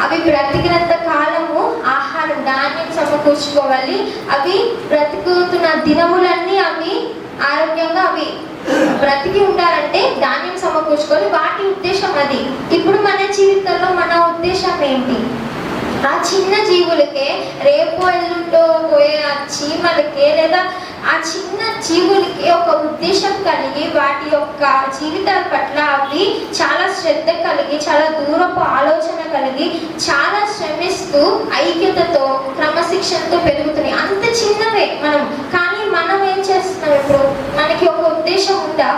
అవి బ్రతికినంత కాలము ఆహారం ధాన్యం సమకూర్చుకోవాలి. అవి బ్రతుకుతున్న దినములన్నీ అవి ఆరోగ్యంగా అవి బ్రతికి ఉండాలంటే ధాన్యం సమకూర్చుకోవాలి. వాటి ఉద్దేశం అది. ఇప్పుడు మన జీవితంలో మన ఉద్దేశం ఏంటి? ఆ చిన్న జీవులకే, రేపు ఎల్లుండో పోయే ఆ చీమలకే లేదా ఆ చిన్న జీవులకి ఒక ఉద్దేశం కలిగి వాటి యొక్క జీవితాల పట్ల అవి చాలా శ్రద్ధ కలిగి, చాలా దూరపు ఆలోచన కలిగి, చాలా శ్రమిస్తూ ఐక్యతతో క్రమశిక్షణతో పెరుగుతున్నాయి. అంత చిన్నవే కానీ మనం ఏం చేస్తున్నాం? ఇప్పుడు మనకి ఒక ఉద్దేశం ఉందా?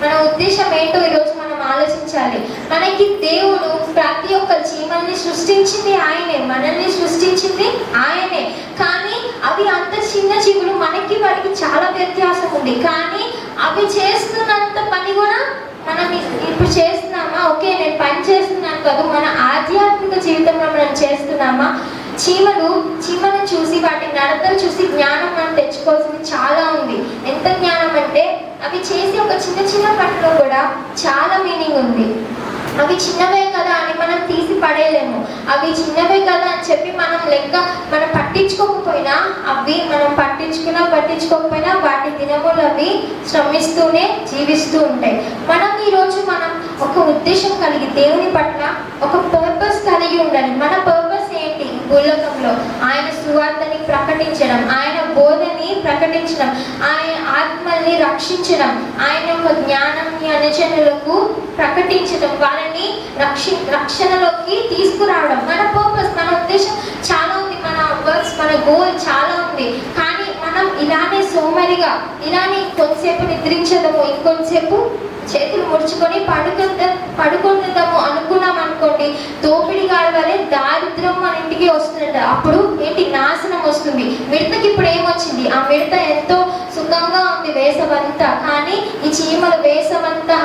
మన ఉద్దేశం ఏంటో ఈరోజు మనం ఆలోచించాలి. మనకి దేవుడు ప్రతి ఒక్క చీమల్ని సృష్టించింది ఆయనే, మనల్ని సృష్టించింది ఆయనే. కానీ అవి అంత చిన్న జీవులు, వాటికి చాలా వ్యత్యాసం ఉంది. కానీ అవి చేస్తున్నంత పని కూడా మనం ఇప్పుడు చేస్తున్నామా? ఓకే, నేను పని చేస్తున్నాను కాదు, మన ఆధ్యాత్మిక జీవితంలో మనం చేస్తున్నామా? చీమలను చూసి వాటి నడతలు చూసి జ్ఞానం మనం తెచ్చుకోవాల్సింది చాలా ఉంది. ఎంత జ్ఞానం అంటే అవి చేసే ఒక చిన్న పనిలో కూడా చాలా మీనింగ్ ఉంది. అవి చిన్నవే కదా అని మనం తీసి పడేయలేము. అవి చిన్నవే కదా అని చెప్పి మనం పట్టించుకోకపోయినా మనం పట్టించుకోకపోయినా వాటి దినములు అవి శ్రమిస్తూనే జీవిస్తూ ఉంటాయి. ఈరోజు మనం ఒక ఉద్దేశం కలిగి దేవుని పట్ల ఒక పర్పస్ కలిగి ఉండాలి. మన పర్పస్ ఏంటి? భూలోకంలో ఆయన సువార్తని ప్రకటించడం, ఆయన బోధని ప్రకటించడం, ఆయన ఆత్మల్ని రక్షించడం, ఆయన యొక్క జ్ఞానాన్ని అనుచరులకు ప్రకటించడం, వాళ్ళని రక్షణలోకి తీసుకురావడం. మన పర్పస్, మన ఉద్దేశం చాలా ఉంది. మన వర్క్స్, మన గోల్ చాలా ఉంది. కానీ మనం ఇలానే సోమరిగా ఇలానే కొంతసేపు నిద్రించడము, ఇంకొంతసేపు చేతులు ముడుచుకొని పడుకుందాము అనుకున్నాం అనుకోండి, దోపిడిగాడి వల్లే దారిద్ర్యం మన ఇంటికి వస్తుందంట. అప్పుడు ఏంటి? నాశనం వస్తుంది. మిడతకి ఇప్పుడు ఏమొచ్చింది? ఆ మిడత ఎంతో సుఖంగా ఉంది వేసవంతా, కానీ ఈ చీమలు వేసవంతా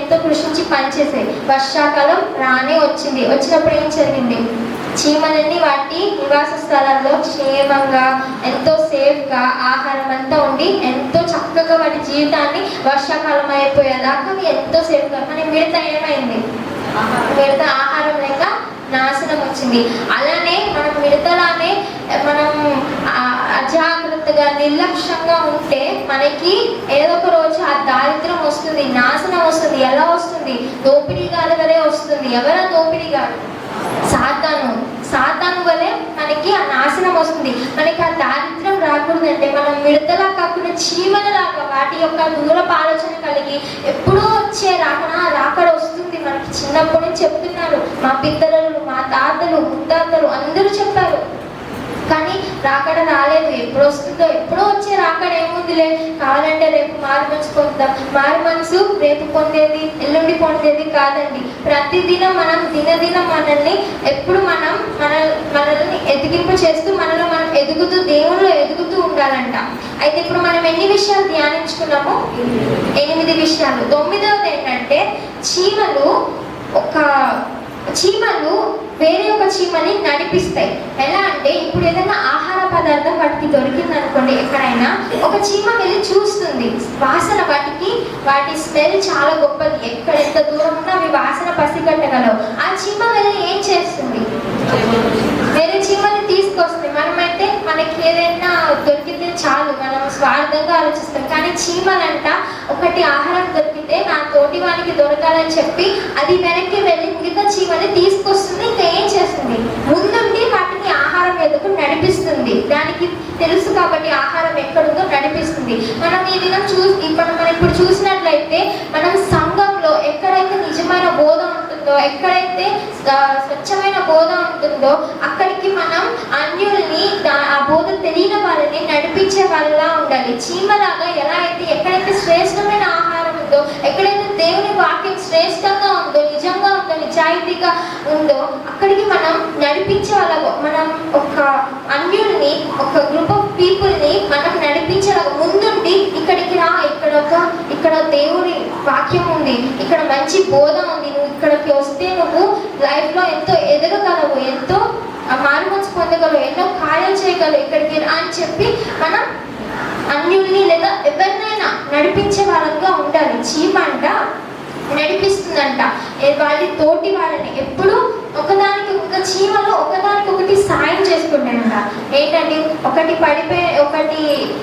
ఎంతో కృషించి పనిచేసాయి. వర్షాకాలం రానే వచ్చింది. వచ్చినప్పుడు ఏం జరిగింది? చీమలన్నీ వాటి నివాస స్థలాల్లో క్షేమంగా ఎంతో సేఫ్గా ఆహారం అంతా ఉండి ఎంతో చక్కగా వాటి జీవితాన్ని వర్షాకాలం అయిపోయేదాకా ఎంతో సేఫ్గా. కానీ మిడత ఏమైంది? మిడత ఆహారం లేక నాశనం వచ్చింది. అలానే మనం మిడతలానే మనం అజాగ్రత్తగా నిర్లక్ష్యంగా ఉంటే మనకి ఏదో ఒక రోజు ఆ దారిద్ర్యం వస్తుంది, నాశనం వస్తుంది. ఎలా వస్తుంది? దోపిడీగాల వలె వస్తుంది. ఎవరా దోపిడీగాడు? సాతాను వలె మనకి ఆ నాశనం వస్తుంది. మనకి ఆ దారిద్ర్యం రాకూడదంటే మనం మిడతలా కాకుండా చీమలలాగా వాటి యొక్క దూరపు ఆలోచన కలిగి ఎప్పుడూ వచ్చే రాకడ వస్తుంది. మనకి చిన్నప్పటి నుంచి చెప్తున్నారు మా పితరులు, మా తాతలు, ముత్తాతలు అందరూ చెప్పారు. కానీ రాకడ రాలేదు. ఎప్పుడు వస్తుందో? ఎప్పుడో వచ్చే రాకడ ఏముందిలే, కావాలంటే రేపు మారు మనసు పొందుతాం. మారు మనసు రేపు పొందేది, ఎల్లుండి పొందేది కాదండి. ప్రతిదినం మనం దినదినం మనల్ని ఎప్పుడు మనల్ని ఎదిగింపు చేస్తూ మనలో మనం ఎదుగుతూ దేవుళ్ళు ఎదుగుతూ ఉండాలంట. అయితే ఇప్పుడు మనం ఎన్ని విషయాలు ధ్యానించుకున్నాము? 8 విషయాలు. 9వది ఏంటంటే చీమలు వేరే ఒక చీమని నడిపిస్తాయి. ఎలా అంటే ఇప్పుడు ఏదైనా ఆహార పదార్థం వాటికి దొరికింది అనుకోండి, ఎక్కడైనా ఒక చీమ వెళ్ళి చూస్తుంది. వాసన వాటి స్మెల్ చాలా గొప్పది. ఎక్కడ ఎంత దూరం ఉన్నా అవి వాసన పసిగట్టగలవు. ఆ చీమ వెళ్ళి ఏం చేస్తుంది? వేరే చీమని తీసుకొస్తుంది. మనమైతే మనకి ఏదైనా దొరికితే చాలు మనం స్వార్థంగా ఆలోచిస్తాం. కానీ చీమలంట ఒకటి ఆహారం దొరికితే నా తోటి వానికి దొరకాలని చెప్పి అది వెనక్కి వెళ్ళి మిగతా చీమని తీసుకొస్తుంది. ఇంకా ఏం చేస్తుంది? ముందుండి వాటిని ఆహారం ఎదుకు నడిపిస్తుంది. దానికి తెలుసు కాబట్టి ఆహారం ఎక్కడుందో నడిపిస్తుంది. మనం ఈ దినం మనం ఇప్పుడు చూసినట్లయితే మనం సంఘంలో ఎక్కడైతే నిజమైన బోధ ఉంటుందో, ఎక్కడైతే స్వచ్ఛమైన బోధ ఉంటుందో అక్కడికి మనం అన్యుల్ని ఆ బోధ తెలియని వాళ్ళని నడిపించే వాళ్ళలా ఉండాలి. చీమలాగా ఎలా అయితే ఎక్కడైతే శ్రేష్టమైన ఆహారం ఉందో, ఎక్కడైతే దేవుని వాక్యం శ్రేష్టంగా ఉందో, నిజంగా ఉందో, నిజాయితీగా ఉందో అక్కడికి మనం నడిపించే వాళ్ళగా, మనం ఒక అన్యుల్ని, ఒక గ్రూప్ ఆఫ్ పీపుల్ని మనం నడిపించేలాగా ముందుండి ఇక్కడికి రా, ఇక్కడ దేవుని వాక్యం ఉంది, ఇక్కడ మంచి బోధ ఉంది, నువ్వు ఇక్కడికి వస్తే నువ్వు లైఫ్లో ఎంతో ఎదగగలవు, ఎంతో మారుమనసు పొందగలవు, ఎన్నో కార్యాలు చేయగలవు, ఇక్కడికి రా అని చెప్పి మనం అన్యుల్ని లేదా ఎవరినైనా నడిపించే వాళ్ళగా ఉండాలి. చీమ అంట నడిపిస్తుందంట వాళ్ళ తోటి వాళ్ళని. ఎప్పుడు ఒకదానికి ఒక చీమలో ఒకదానికొకటి సాయం చేసుకుంటాయంట. ఏంటంటే ఒకటి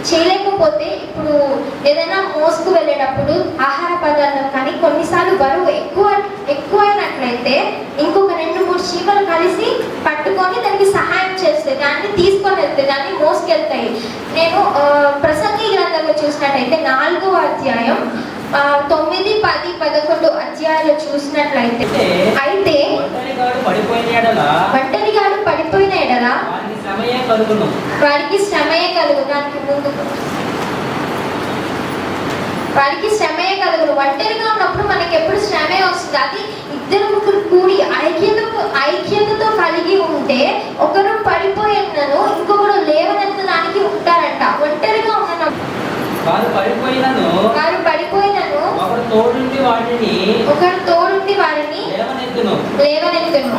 చేయలేకపోతే ఇప్పుడు ఏదైనా మోసుకు వెళ్ళేటప్పుడు ఆహార పదార్థం కానీ కొన్నిసార్లు బరువు ఎక్కువైనట్లయితే ఇంకొక 2-3 చీమలు కలిసి పట్టుకొని దానికి సహాయం చేస్తాయి, దాన్ని తీసుకొని వెళ్తాయి, దాన్ని మోసుకెళ్తాయి. నేను ప్రసంగి గ్రంథంలో చూసినట్టయితే 4వ అధ్యాయం 9, 10, 11 అధ్యాయాలు చూసినట్లయితే అయితే ఒంటరిగాడు పడిపోయిన ఎడల వాడికి శ్రమయే కలుగు. దానికి ముందు వాడికి శ్రమయే కలుగును. ఒంటరిగా ఉన్నప్పుడు మనకి ఎప్పుడు శ్రమే వస్తుంది. అది 2-3 కూడి ఐక్యతతో కలిగి ఉంటే ఒకరు పడిపోయినను ఇంకొకరు లేవనెత్తడానికి ఉంటారంట. ఒంటరిగా ఉన్నప్పుడు వారు పడిపోయినను ఒకరు తోడుండి వారిని లేవనెత్తును.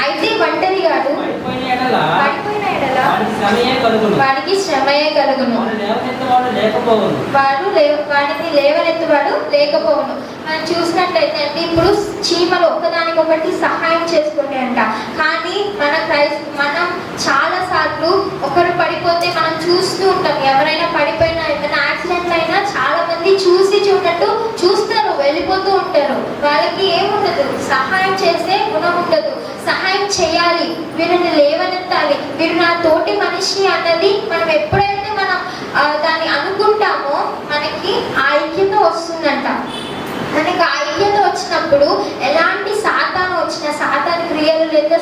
అయితే ఒంటరిగాడు పడిపోయిన ఎడల వాడికి శ్రమయే కలుగును. వాడిని లేవనెత్తువాడు లేకపోవును. మనం చూసినట్లయితే అంటే ఇప్పుడు చీమలు ఒకదానికొకటి సహాయం చేసుకుంటే అంట. కానీ మనం చాలా సార్లు ఒకరు పడిపోతే మనం చూస్తూ ఉంటాం. ఎవరైనా పడిపోయినా, ఏమైనా యాక్సిడెంట్లు అయినా చాలా మంది చూడట్టు చూస్తారు, వెళ్ళిపోతూ ఉంటారు. వాళ్ళకి ఏముండదు, సహాయం చేసే గుణం ఉండదు. సహాయం చేయాలి, వీరిని లేవనెత్తాలి, వీరు నా తోటి మనిషి అన్నది మనం ఎప్పుడైతే మనం దాన్ని అనుకుంటామో మనకి ఐక్యత వస్తుందంట. మనకి ఐక్యత వచ్చినప్పుడు ఎలాంటి సాతాను వచ్చినా, సాతాను క్రియలు లేదా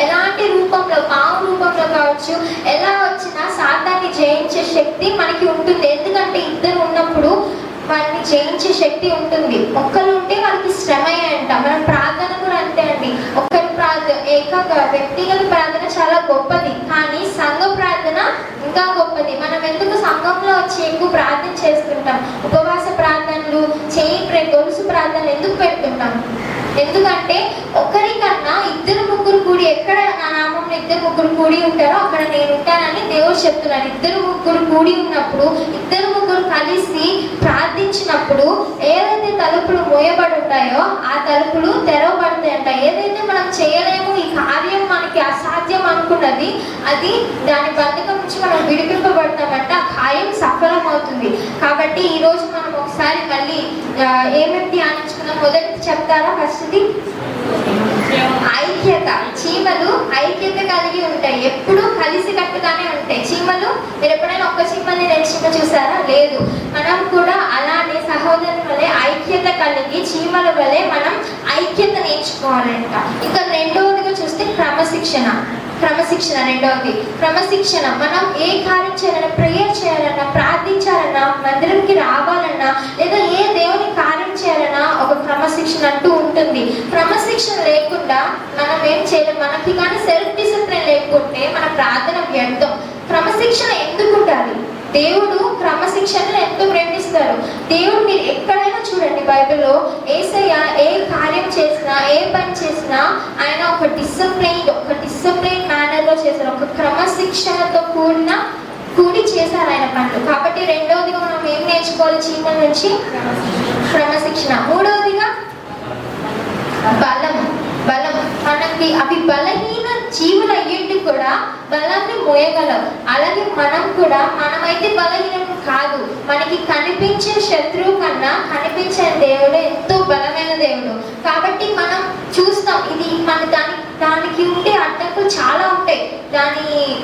ఎలాంటి రూపంలో, పాము రూపంలో కావచ్చు, ఎలా వచ్చినా సాతాన్ని జయించే శక్తి మనకి ఉంటుంది. ఎందుకంటే ఇద్దరు ఉన్నప్పుడు వారిని జయించే శక్తి ఉంటుంది. ఒక్కరు ఉంటే వాళ్ళకి శ్రమయే అంట. మనం ప్రార్థన కూడా అంతే అండి. ఒక్కరు వ్యక్తిగత ప్రార్థన చాలా గొప్పది, కానీ సంఘ ప్రార్థన ఇంకా గొప్పది. మనం ఎందుకు సంఘంలో వచ్చి ఎక్కువ ప్రార్థన చేస్తుంటాం? ఉపవాస ప్రార్థనలు, గొలుసు ప్రార్థనలు ఎందుకు పెడుతుంటాం? ఎందుకంటే ఒకరికన్నా ఇద్దరు ముగ్గురు కూడి, ఎక్కడ నా నామంలో ఇద్దరు ముగ్గురు కూడి ఉంటారో అక్కడ నేను ఉంటానని దేవుడు చెప్తున్నాడు. ఇద్దరు ముగ్గురు కూడి ఉన్నప్పుడు, ఇద్దరు ముగ్గురు కలిసి ప్రార్థించినప్పుడు ఏదైతే తలుపులు మోయబడి ఉంటాయో ఆ తలుపులు తెరవబడతాయంట. ఏదైతే మనం చేయలేము, ఈ కార్యం మనకి అసాధ్యం అనుకున్నది, అది దాని బంధకం నుంచి మనం విడిపింపబడతామంట. ఆ కార్యం సఫలం అవుతుంది. కాబట్టి ఈరోజు మనం ఒకసారి మళ్ళీ ఏమేమి ధ్యానించుకున్నాం? మొదటి చెప్తారా? ఫస్ట్ది ఐక్యత. చీమలు ఐక్యత కలిగి ఉంటాయి, ఎప్పుడు కలిసి కట్టుగానే ఉంటాయి చీమలు. మీరు ఎప్పుడైనా ఒక్క చీమని రెండు చీమ చూసారా? లేదు. మనం కూడా అలానే సహోదరుల వలె ఐక్యత కలిగి చీమల వలె మనం ఐక్యత నేర్చుకోవాలంట. ఇంకా రెండవదిగా చూస్తే క్రమశిక్షణ. రెండవది క్రమశిక్షణ. మనం ఏ కార్యం చేయాలన్నా, ప్రేయర్ చేయాలన్నా, ప్రార్థించాలన్నా, మందిరంకి రావాలన్నా, లేదా ఏ దేవుని కార్యం చేయాలన్నా ఒక క్రమశిక్షణ అంటూ ఉంటుంది. క్రమశిక్షణ లేకుండా మనం ఏం చేయలేం. మనకి కానీ సెల్ఫ్ డిసిప్లిన్ లేకుంటే మన ప్రార్థన వ్యర్థం. క్రమశిక్షణ ఎందుకు ఉండాలి? దేవుడు క్రమశిక్షణను ఎంతో ప్రేమిస్తారు. దేవుడు, మీరు ఎక్కడైనా చూడండి బైబిల్లో, యేసయ్య ఏ కార్యం చేసినా, ఏ పని చేసినా ఆయన ఒక డిసిప్లైన్ మేనర్లో చేశారు. ఒక క్రమశిక్షణతో కూడి చేశారు ఆయన పనులు. కాబట్టి రెండవదిగా మనం ఏం నేర్చుకోవాలి చీమల నుంచి? క్రమశిక్షణ. మూడవదిగా బలం. మనకి అవి బలహీన జీవులు అయ్యేటి కూడా బలాన్ని మోయగలవు. అలాగే మనమైతే బలహీనం కాదు. మనకి కనిపించే శత్రువు కన్నా కనిపించే దేవుడు ఎంతో బలమైన దేవుడు. కాబట్టి మనం చూస్తాం, ఇది మన దానికి ఉండే అడ్డంకులు చాలా ఉంటాయి.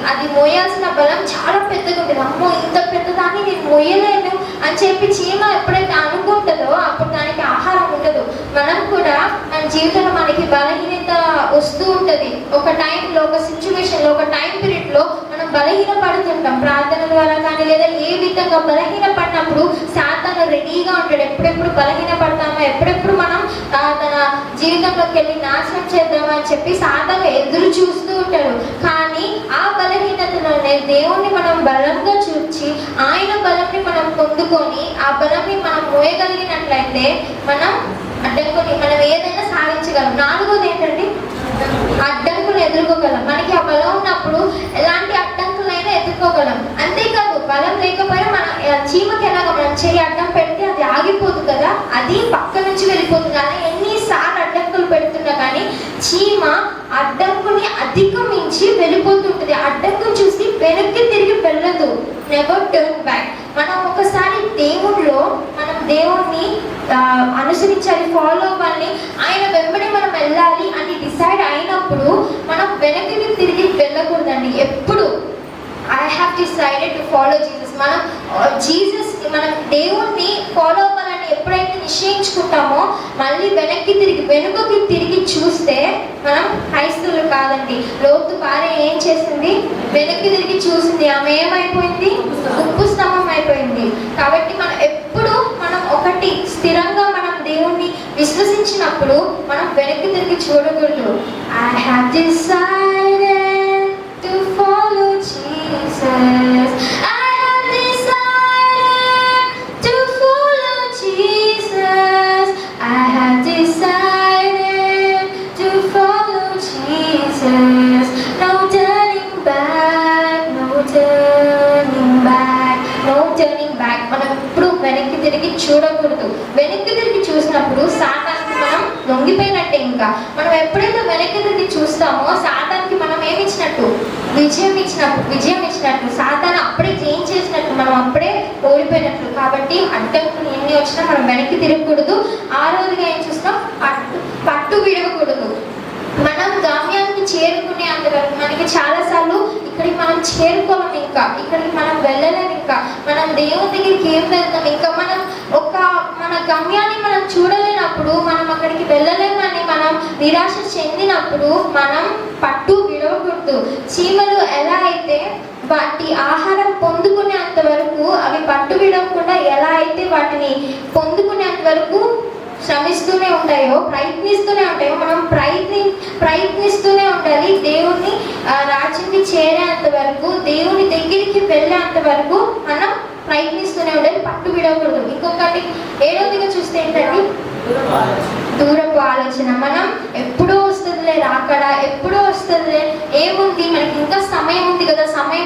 అది మోయాల్సిన బలం చాలా పెద్దగా ఉంటుంది. అమ్మో, ఇంత పెద్దదాన్ని నేను మోయలేను అని చెప్పి చీమ ఎప్పుడైతే అనుకుంటుందో అప్పుడు దానికి ఆహారం ఉండదు. మనం కూడా మన జీవితంలో మనకి బలహీనత వస్తూ ఉంటుంది. ఒక టైంలో, ఒక సిచ్యువేషన్లో, ఒక టైం పీరియడ్లో మనం బలహీన పడుతుంటాం. ప్రార్థన ద్వారా కానీ, లేదా ఏ విధంగా బలహీన పడినప్పుడు సాతాను రెడీగా ఉంటాడు. ఎప్పుడెప్పుడు బలహీన పడతామో, ఎప్పుడెప్పుడు మనం తన జీవితంలోకి వెళ్ళి నాశనం చేద్దామని చెప్పి సాతాను ఎదురు చూస్తూ ఉంటాడు. కానీ ఆ బలహీనతలోనే దేవుణ్ణి మనం బలంగా చూచి ఆయన బలంని మనం పొందుకొని ఆ బలంని మనం మోయగలిగినట్లయితే మనం ఏదైనా సాధించగలం. నాలుగోది ఏంటంటే అడ్డంకులు ఎదుర్కోగలం. మనకి ఆ బలం ఉన్నప్పుడు ఎలాంటి అడ్డంకులైనా ఎదుర్కోగలం. అంతేకాదు, బలం లేకపోయినా మన చీమకి ఎలాగ మనం చేయి అడ్డం పెడితే అది ఆగిపోదు కదా, అది పక్క నుంచి వెళ్ళిపోతుంది. అలా ఎన్నిసార్లు అడ్డంకులు పెడుతున్నా కానీ చీమ అడ్డంకుని అధిగమించి వెళ్ళిపోతుంటుంది. అడ్డంకుని చూసి వెనక్కి తిరిగి వెళ్ళదు. Never turn back. మనం ఒకసారి మనం దేవుణ్ణి అనుసరించాలి, ఫాలో అవ్వాలి, ఆయన వెంబడి మనం వెళ్ళాలి అని డిసైడ్ అయినప్పుడు మనం వెనక్కి తిరిగి వెళ్ళకూడదండి. ఎప్పుడు I have decided to follow Jesus. మనం దేవుణ్ణి ఫాలో అవ్వాలని ఎప్పుడైతే నిశ్చయించుకుంటామో మళ్ళీ వెనుకకి తిరిగి చూస్తే మనం క్రైస్తవులు కాదండి. లోతు భార్య ఏం చేసింది? వెనక్కి తిరిగి చూసింది. ఆమె ఏమైపోయింది? ఉప్పు స్తంభం అయిపోయింది. కాబట్టి మనం ఒకటి స్థిరంగా మనం దేవుణ్ణి విశ్వసించినప్పుడు మనం వెనక్కి తిరిగి చూడకూడదు. I have decided to follow Jesus. మనం ఎప్పుడు వెనక్కి తిరిగి చూడకూడదు. వెనక్కి తిరిగి చూసినప్పుడు సాతానికి మనం లొంగిపోయినట్టే. ఇంకా మనం ఎప్పుడైతే వెనక్కి తిరిగి చూస్తామో సాతానికి మనం ఏమిచ్చినట్టు? విజయం ఇచ్చినట్టు. సాతాను అప్పుడే జయించేసినట్టు, మనం అప్పుడే ఓడిపోయినట్లు. కాబట్టి అడ్డంకులు ఎన్ని వచ్చినా మనం వెనక్కి తిరగకూడదు. ఆరోదిగా ఏం చూస్తాం? పట్టు విడవకూడదు. మనం గమ్యానికి చేరుకునే అంతవరకు మనకి చాలాసార్లు ఇక్కడికి మనం చేరుకోలేం, ఇంకా ఇక్కడికి మనం వెళ్ళలేము. ఇంకా మనం దేవుని దగ్గరికి ఏం వెళ్తాం? ఇంకా మన గమ్యాన్ని మనం చూడలేనప్పుడు, మనం అక్కడికి వెళ్ళలేమని మనం నిరాశ చెందినప్పుడు మనం పట్టు విడవకూడదు. చీమలు ఎలా అయితే వాటి ఆహారం పొందుకునేంత వరకు అవి పట్టు విడవకుండా ఎలా అయితే వాటిని పొందుకునేంత వరకు శ్రమిస్తూనే ఉంటాయో, ప్రయత్నిస్తూనే ఉంటాయో, మనం ప్రయత్నిస్తూనే ఉండాలి. దేవుని రాజ్యానికి చేరేంత వరకు, దేవుని దగ్గరికి వెళ్ళేంత వరకు మనం ప్రయత్నిస్తూనే ఉండాలి, పట్టు విడవకూడదు. ఇంకొకటి 7వదిగా చూస్తే ఏంటండి, దూరపు ఆలోచన. మనం ఎప్పుడో వస్తుందిలే రాకడ, ఎప్పుడో వస్తుందిలే, ఏముంది మనకి ఇంకా సమయం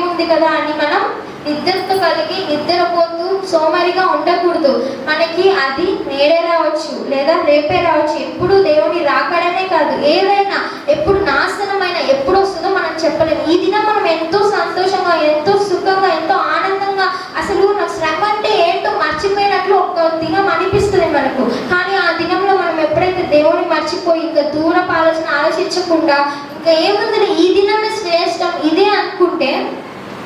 ఉంది కదా అని మనం నిద్రతో కలిగి నిద్రపోతూ సోమరిగా ఉండకూడదు. మనకి అది నేడే రావచ్చు లేదా రేపే రావచ్చు. ఎప్పుడు దేవుని రాకడనే కాదు, ఏదైనా ఎప్పుడు నాశనమైన ఎప్పుడు వస్తుందో మనం చెప్పలేము. ఈ దినం మనం ఎంతో సంతోషంగా, ఎంతో సుఖంగా, ఎంతో ఆనందంగా, అసలు నాకు శ్రమ అంటే ఏంటో మర్చిపోయినట్లు ఒక దినం అనిపిస్తుంది మనకు. కానీ ఆ దినంలో మనం ఎప్పుడైతే దేవుని మర్చిపోయి ఇంకా దూరపు ఆలోచించకుండా ఇంకా ఏముంది ఈ దినమే శ్రేష్టం ఇదే అనుకుంటే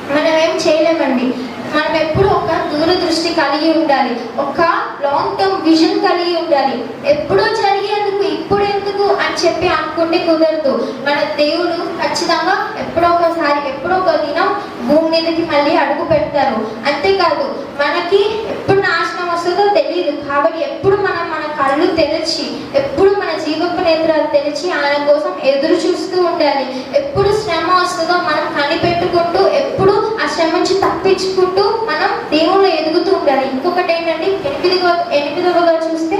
మనం ఏం చేయలేమండి. మనం ఎప్పుడు ఒక దూరదృష్టి కలిగి ఉండాలి, ఒక లాంగ్ టర్మ్ విజన్ కలిగి ఉండాలి. ఎప్పుడో జరిగేందుకు ఇప్పుడు ఎందుకు అని చెప్పి అనుకుంటే కుదరదు. మన దేవుడు ఖచ్చితంగా ఎప్పుడో ఒక దినం భూమి మీదకి మళ్ళీ అడుగు పెడతారు. అంతేకాదు మనకి ఎప్పుడు నాశనం వస్తుందో తెలియదు. కాబట్టి ఎప్పుడు మన కళ్ళు తెరిచి, ఎప్పుడు మన జీవపు నేత్రాలు తెరిచి ఆయన కోసం ఎదురు చూస్తూ ఉండాలి. ఎప్పుడు శ్రమ వస్తుందో మనం కనిపెట్టుకుంటూ, ఎప్పుడు ఆ శ్రమ నుంచి తప్పించుకుంటూ మనం దేవుళ్ళు ఎదుగుతూ ఉండాలి. ఇంకొకటి ఏంటంటే 8వగా చూస్తే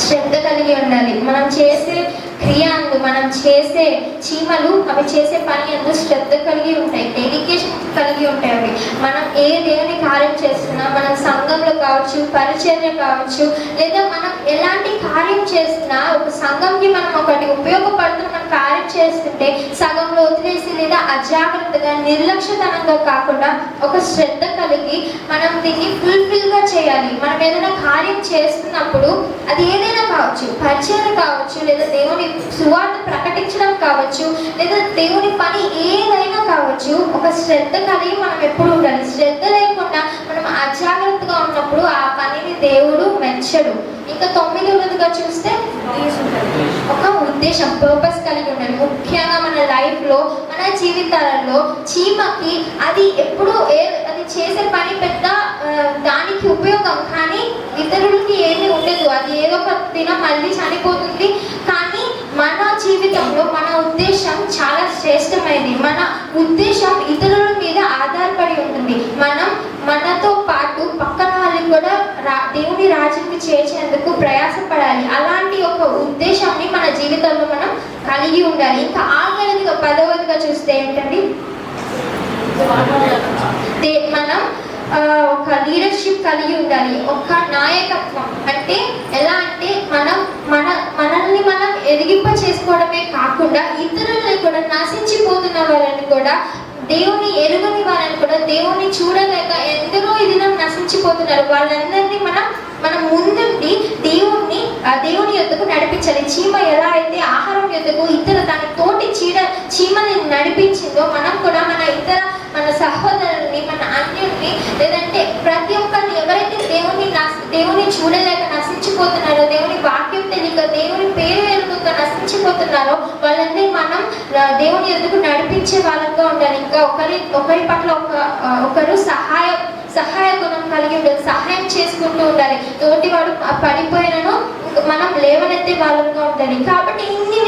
శ్రద్ధ కలిగి ఉండాలి. మనం చేసే క్రియాందు, మనం చేసే చీమలు అవి చేసే పని అందు శ్రద్ధ కలిగి ఉంటాయి, డెడికేషన్ కలిగి ఉంటాయి. అవి మనం ఏ దేవుని కార్యం చేస్తున్నా, మనం సంఘంలో కావచ్చు, పరిచర్య కావచ్చు, లేదా మనం ఎలాంటి కార్యం చేస్తున్నా, ఒక సంఘంకి మనం ఒకటి ఉపయోగపడుతున్న మనం కార్యం చేస్తుంటే సగంలో వదిలేసి లేదా అజాగ్రత్తగా నిర్లక్ష్యతనంగా కాకుండా ఒక శ్రద్ధ కలిగి మనం దీన్ని ఫుల్ఫిల్గా చేయాలి. మనం ఏదైనా కార్యం చేస్తున్నప్పుడు అది ఏదైనా కావచ్చు, పరిచర్య కావచ్చు, లేదా దేవుని సువార్త ప్రకటించడం కావచ్చు, లేదా దేవుని పని ఏదైనా కావచ్చు, ఒక శ్రద్ధ కలిగి మనం ఎప్పుడు ఉండాలి. శ్రద్ధ లేకుండా మనం అజాగ్రత్తగా ఉన్నప్పుడు ఆ పనిని దేవుడు మెచ్చడు. ఇంకా 9వదిగా చూస్తే ఒక ఉద్దేశం, పర్పస్ కలిగి ఉండాలి. ముఖ్యంగా మన లైఫ్లో, మన జీవితాలలో చీమకి అది ఎప్పుడు అది చేసే పని పెద్ద దానికి ఉపయోగం, కానీ ఇతరులకి ఏమీ ఉండదు. అది ఏదో ఒక దినం మళ్ళీ చనిపోతుంది. కానీ మన జీవితంలో మన ఉద్దేశం చాలా శ్రేష్టమైనది. మన ఉద్దేశం ఇతరుల మీద ఆధారపడి ఉంటుంది. మనం మనతో పాటు పక్కన వాళ్ళని కూడా దేవుని రాజ్యానికి చేర్చేందుకు ప్రయాసపడాలి. అలాంటి ఒక ఉద్దేశాన్ని మన జీవితంలో మనం కలిగి ఉండాలి. ఇంకా 10వదిగా చూస్తే ఏంటండి, మనం ఒక లీడర్షిప్ కలిగి ఉండాలి, ఒక నాయకత్వం. అంటే ఎలా అంటే మనల్ని మనం ఎదిగింప చేసుకోవడమే కాకుండా ఇతరులని కూడా, నశించిపోతున్న వాళ్ళని కూడా, దేవుని ఎరుగని వాళ్ళని కూడా, దేవుని చూడలేక ఎందరో ఇది నశించిపోతున్నారు, వాళ్ళందరినీ మనం ముందుండి దేవుని యొద్దకు నడిపించాలి. చీమ ఎలా అయితే ఆహారం యొద్దకు దాని తోటి చీమని నడిపించిందో మనం కూడా మన సహోదరుల్ని, మన అన్యుల్ని, లేదంటే ప్రతి ఒక్కరిని ఎవరైతే దేవుని చూడలేక నశించిపోతున్నారో, దేవుని వాక్యం తెలియక, దేవుని పేరు ఎరుగక నశించిపోతున్నారో వాళ్ళందరినీ మనం దేవుని యొద్దకు నడిపించే వాళ్ళంగా ఉండాలి. ఇంకా ఒకరి పట్ల ఒకరు సహాయ గుణం కలిగి ఉండాలి, సహాయం చేసుకుంటూ ఉండాలి. తోటివాడు పడిపోయినను మనం లేవనెత్తే వాళ్ళంగా ఉండాలి. కాబట్టి ఇన్ని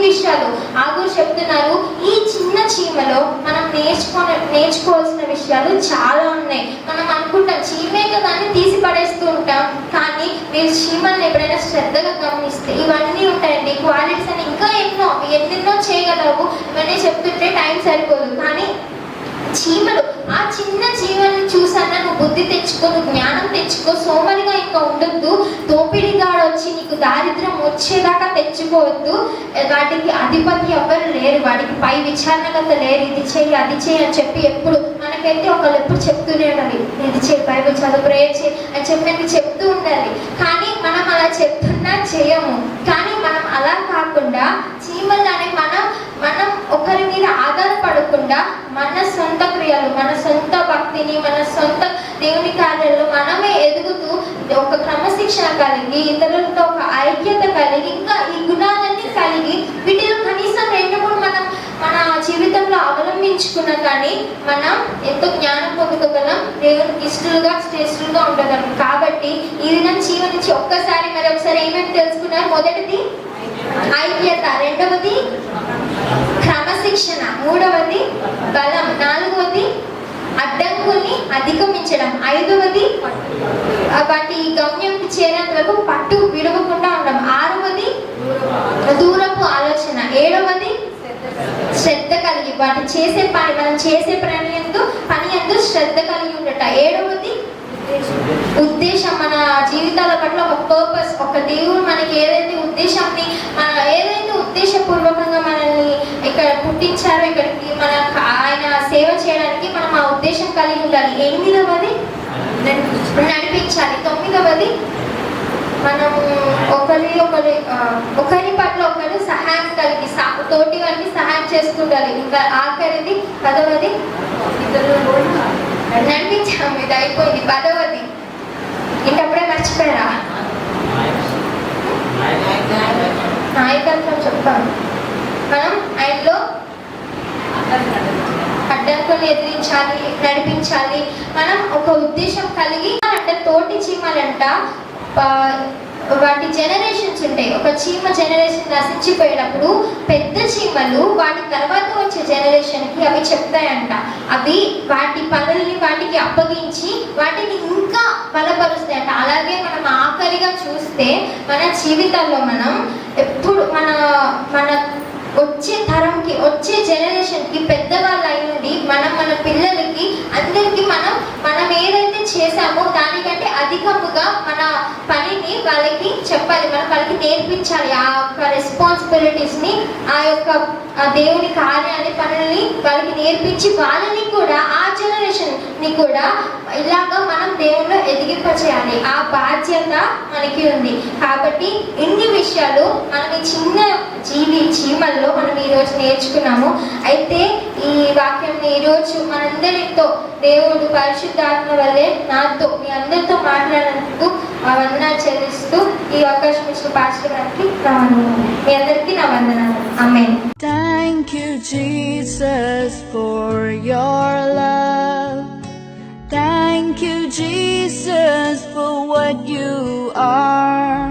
విషయాలు ఆగూరు చెప్తున్నారు. ఈ చిన్న చీమలో మనం నేర్చుకోవాల్సిన విషయాలు చాలా ఉన్నాయి. మనం అనుకుంటాం చీమే కదా అని తీసి పడేస్తూ ఉంటాం. కానీ మీరు చీమల్ని ఎప్పుడైనా శ్రద్ధగా గమనిస్తే ఇవన్నీ ఉంటాయండి. క్వాలిటీస్ అని ఇంకా ఎన్నెన్నో చేయగలవు. ఇవన్నీ చెప్తుంటే టైం సరిపోదు. కానీ చీమలు, ఆ చిన్న చీమల్ని చూసానా నువ్వు బుద్ధి తెచ్చుకో, నువ్వు జ్ఞానం తెచ్చుకో, సోమరిగా ఇంకా ఉండొద్దు, దోపిడిగాడు వచ్చి నీకు దారిద్ర్యం వచ్చేదాకా తెచ్చుకోవద్దు. వాటికి అధిపతి ఎవ్వరు లేరు, వాడికి పై విచారణకత లేరు. ఇది చేయి అది చేయి అని చెప్పి ఎప్పుడు మనకైతే ఒకళ్ళు ఎప్పుడు చెప్తూనే ఉండాలి, ఇది చేయి, బైబిల్ చదువు, ప్రేయర్ చేయి అని చెప్పి చెప్తూ ఉండాలి. కానీ మనం అలా చెప్తున్నా చేయము. కానీ మనం అలా కాకుండా చీమలని మనం ఒకరి మీద ఆధారపడకుండా మన సొంత క్రియలు, మన సొంత భక్తిని, మన సొంత దేవుని కార్యాలు మనమే ఎదుగుతూ ఒక క్రమశిక్షణ కలిగి, ఇతరులతో ఒక ఐక్యత కలిగి, ఇంకా ఈ గుణాలన్నీ కలిగి వీటిలో కనీసం 2-3 మన జీవితంలో అవలంబించుకున్నా కానీ మనం ఎంతో జ్ఞానం పొందుకోగలం, దేవునికి ఇష్టలుగా శ్రేష్ఠులుగా ఉండగలం. కాబట్టి ఈ దినం జీవన నుంచి ఒక్కసారి మరొకసారి ఏమేమి తెలుసుకున్నారు? మొదటిది ఐక్యత, రెండవది క్రమశిక్షణ, మూడవది బలం, నాలుగవది అడ్డంకుల్ని అధిగమించడం, ఐదవది వాటి గమ్యంకి చేరేంత వరకు పట్టు విడవకుండా ఉండడం, ఆరవది దూరపు ఆలోచన, ఏడవది శ్రద్ధ కలిగి వాటి చేసే పని మనం చేసే పని ఎందు శ్రద్ధ కలిగి ఉండట, ఏడవది ఉద్దేశం, మన జీవితాల పట్ల ఒక పర్పస్, ఒక దేవుడు మనకి ఏదైతే ఉద్దేశాన్ని ఏదైతే ఉద్దేశపూర్వకంగా మనల్ని ఇక్కడ పుట్టించారో ఇక్కడికి మన ఆయన సేవ చేయడానికి మనం ఆ ఉద్దేశం కలిగి ఉండాలి. ఎనిమిదవది నడిపించాలి, తొమ్మిదవది మనం ఒకరి పట్ల ఒకరు సహాయం కలిగి తోటి వారికి సహాయం చేసుకుంటారు. ఇంకా ఆఖరిది పదవది నడిపించాము. ఇది అయిపోయింది. పదవది ఇంకప్పుడే మర్చిపోయారా? నాయకత్వం చెప్పాము. మనం ఆయనలో అడ్డంకులు ఎదిరించాలి, నడిపించాలి. మనం ఒక ఉద్దేశం కలిగి అంటే తోటి చీమలంట వాటి జనరేషన్స్ ఉంటాయి. ఒక చీమ జనరేషన్ నశించిపోయినప్పుడు పెద్ద చీమలు వాటి తర్వాత వచ్చే జనరేషన్కి అవి చెప్తాయంట. అవి వాటి పనుల్ని వాటికి అప్పగించి వాటిని ఇంకా బలపరుస్తాయంట. అలాగే మనం ఆఖరిగా చూస్తే మన జీవితాల్లో మనం ఎప్పుడు మన వచ్చే తరంకి వచ్చే జనరేషన్కి పెద్దవాళ్ళు అయ్యింది మన పిల్లలకి అందరికీ మనం ఏదైతే చేశామో దానికంటే అధికముగా మన పనిని వాళ్ళకి చెప్పాలి, మనం వాళ్ళకి నేర్పించాలి. ఆ యొక్క రెస్పాన్సిబిలిటీస్ని, ఆ యొక్క దేవుని కార్యాన్ని, పనుల్ని వాళ్ళకి నేర్పించి వాళ్ళని కూడా ఆ జనరేషన్ని కూడా ఇలాగా మనం దేవుళ్ళు ఎదిగింపచేయాలి. ఆ బాధ్యత మనకి ఉంది. కాబట్టి ఇన్ని విషయాలు మనం ఈ చిన్న చీమల్లో మనం ఈరోజు నేర్చుకున్నాము. అయితే ఈ వాక్యం ఈరోజు మనందరితో దేవుడు పరిశుద్ధాత్మ వల్లే నాతో మీ అందరితో మాట్లాడినందుకు వందనాలు చెల్లిస్తూ ఈ అవకాశం ఇచ్చిన పాస్టర్ గారికి మీ అందరికీ నా వందనాలు. ఆమేన్. Thank you, Jesus, for your love. Thank you, Jesus, for what you are.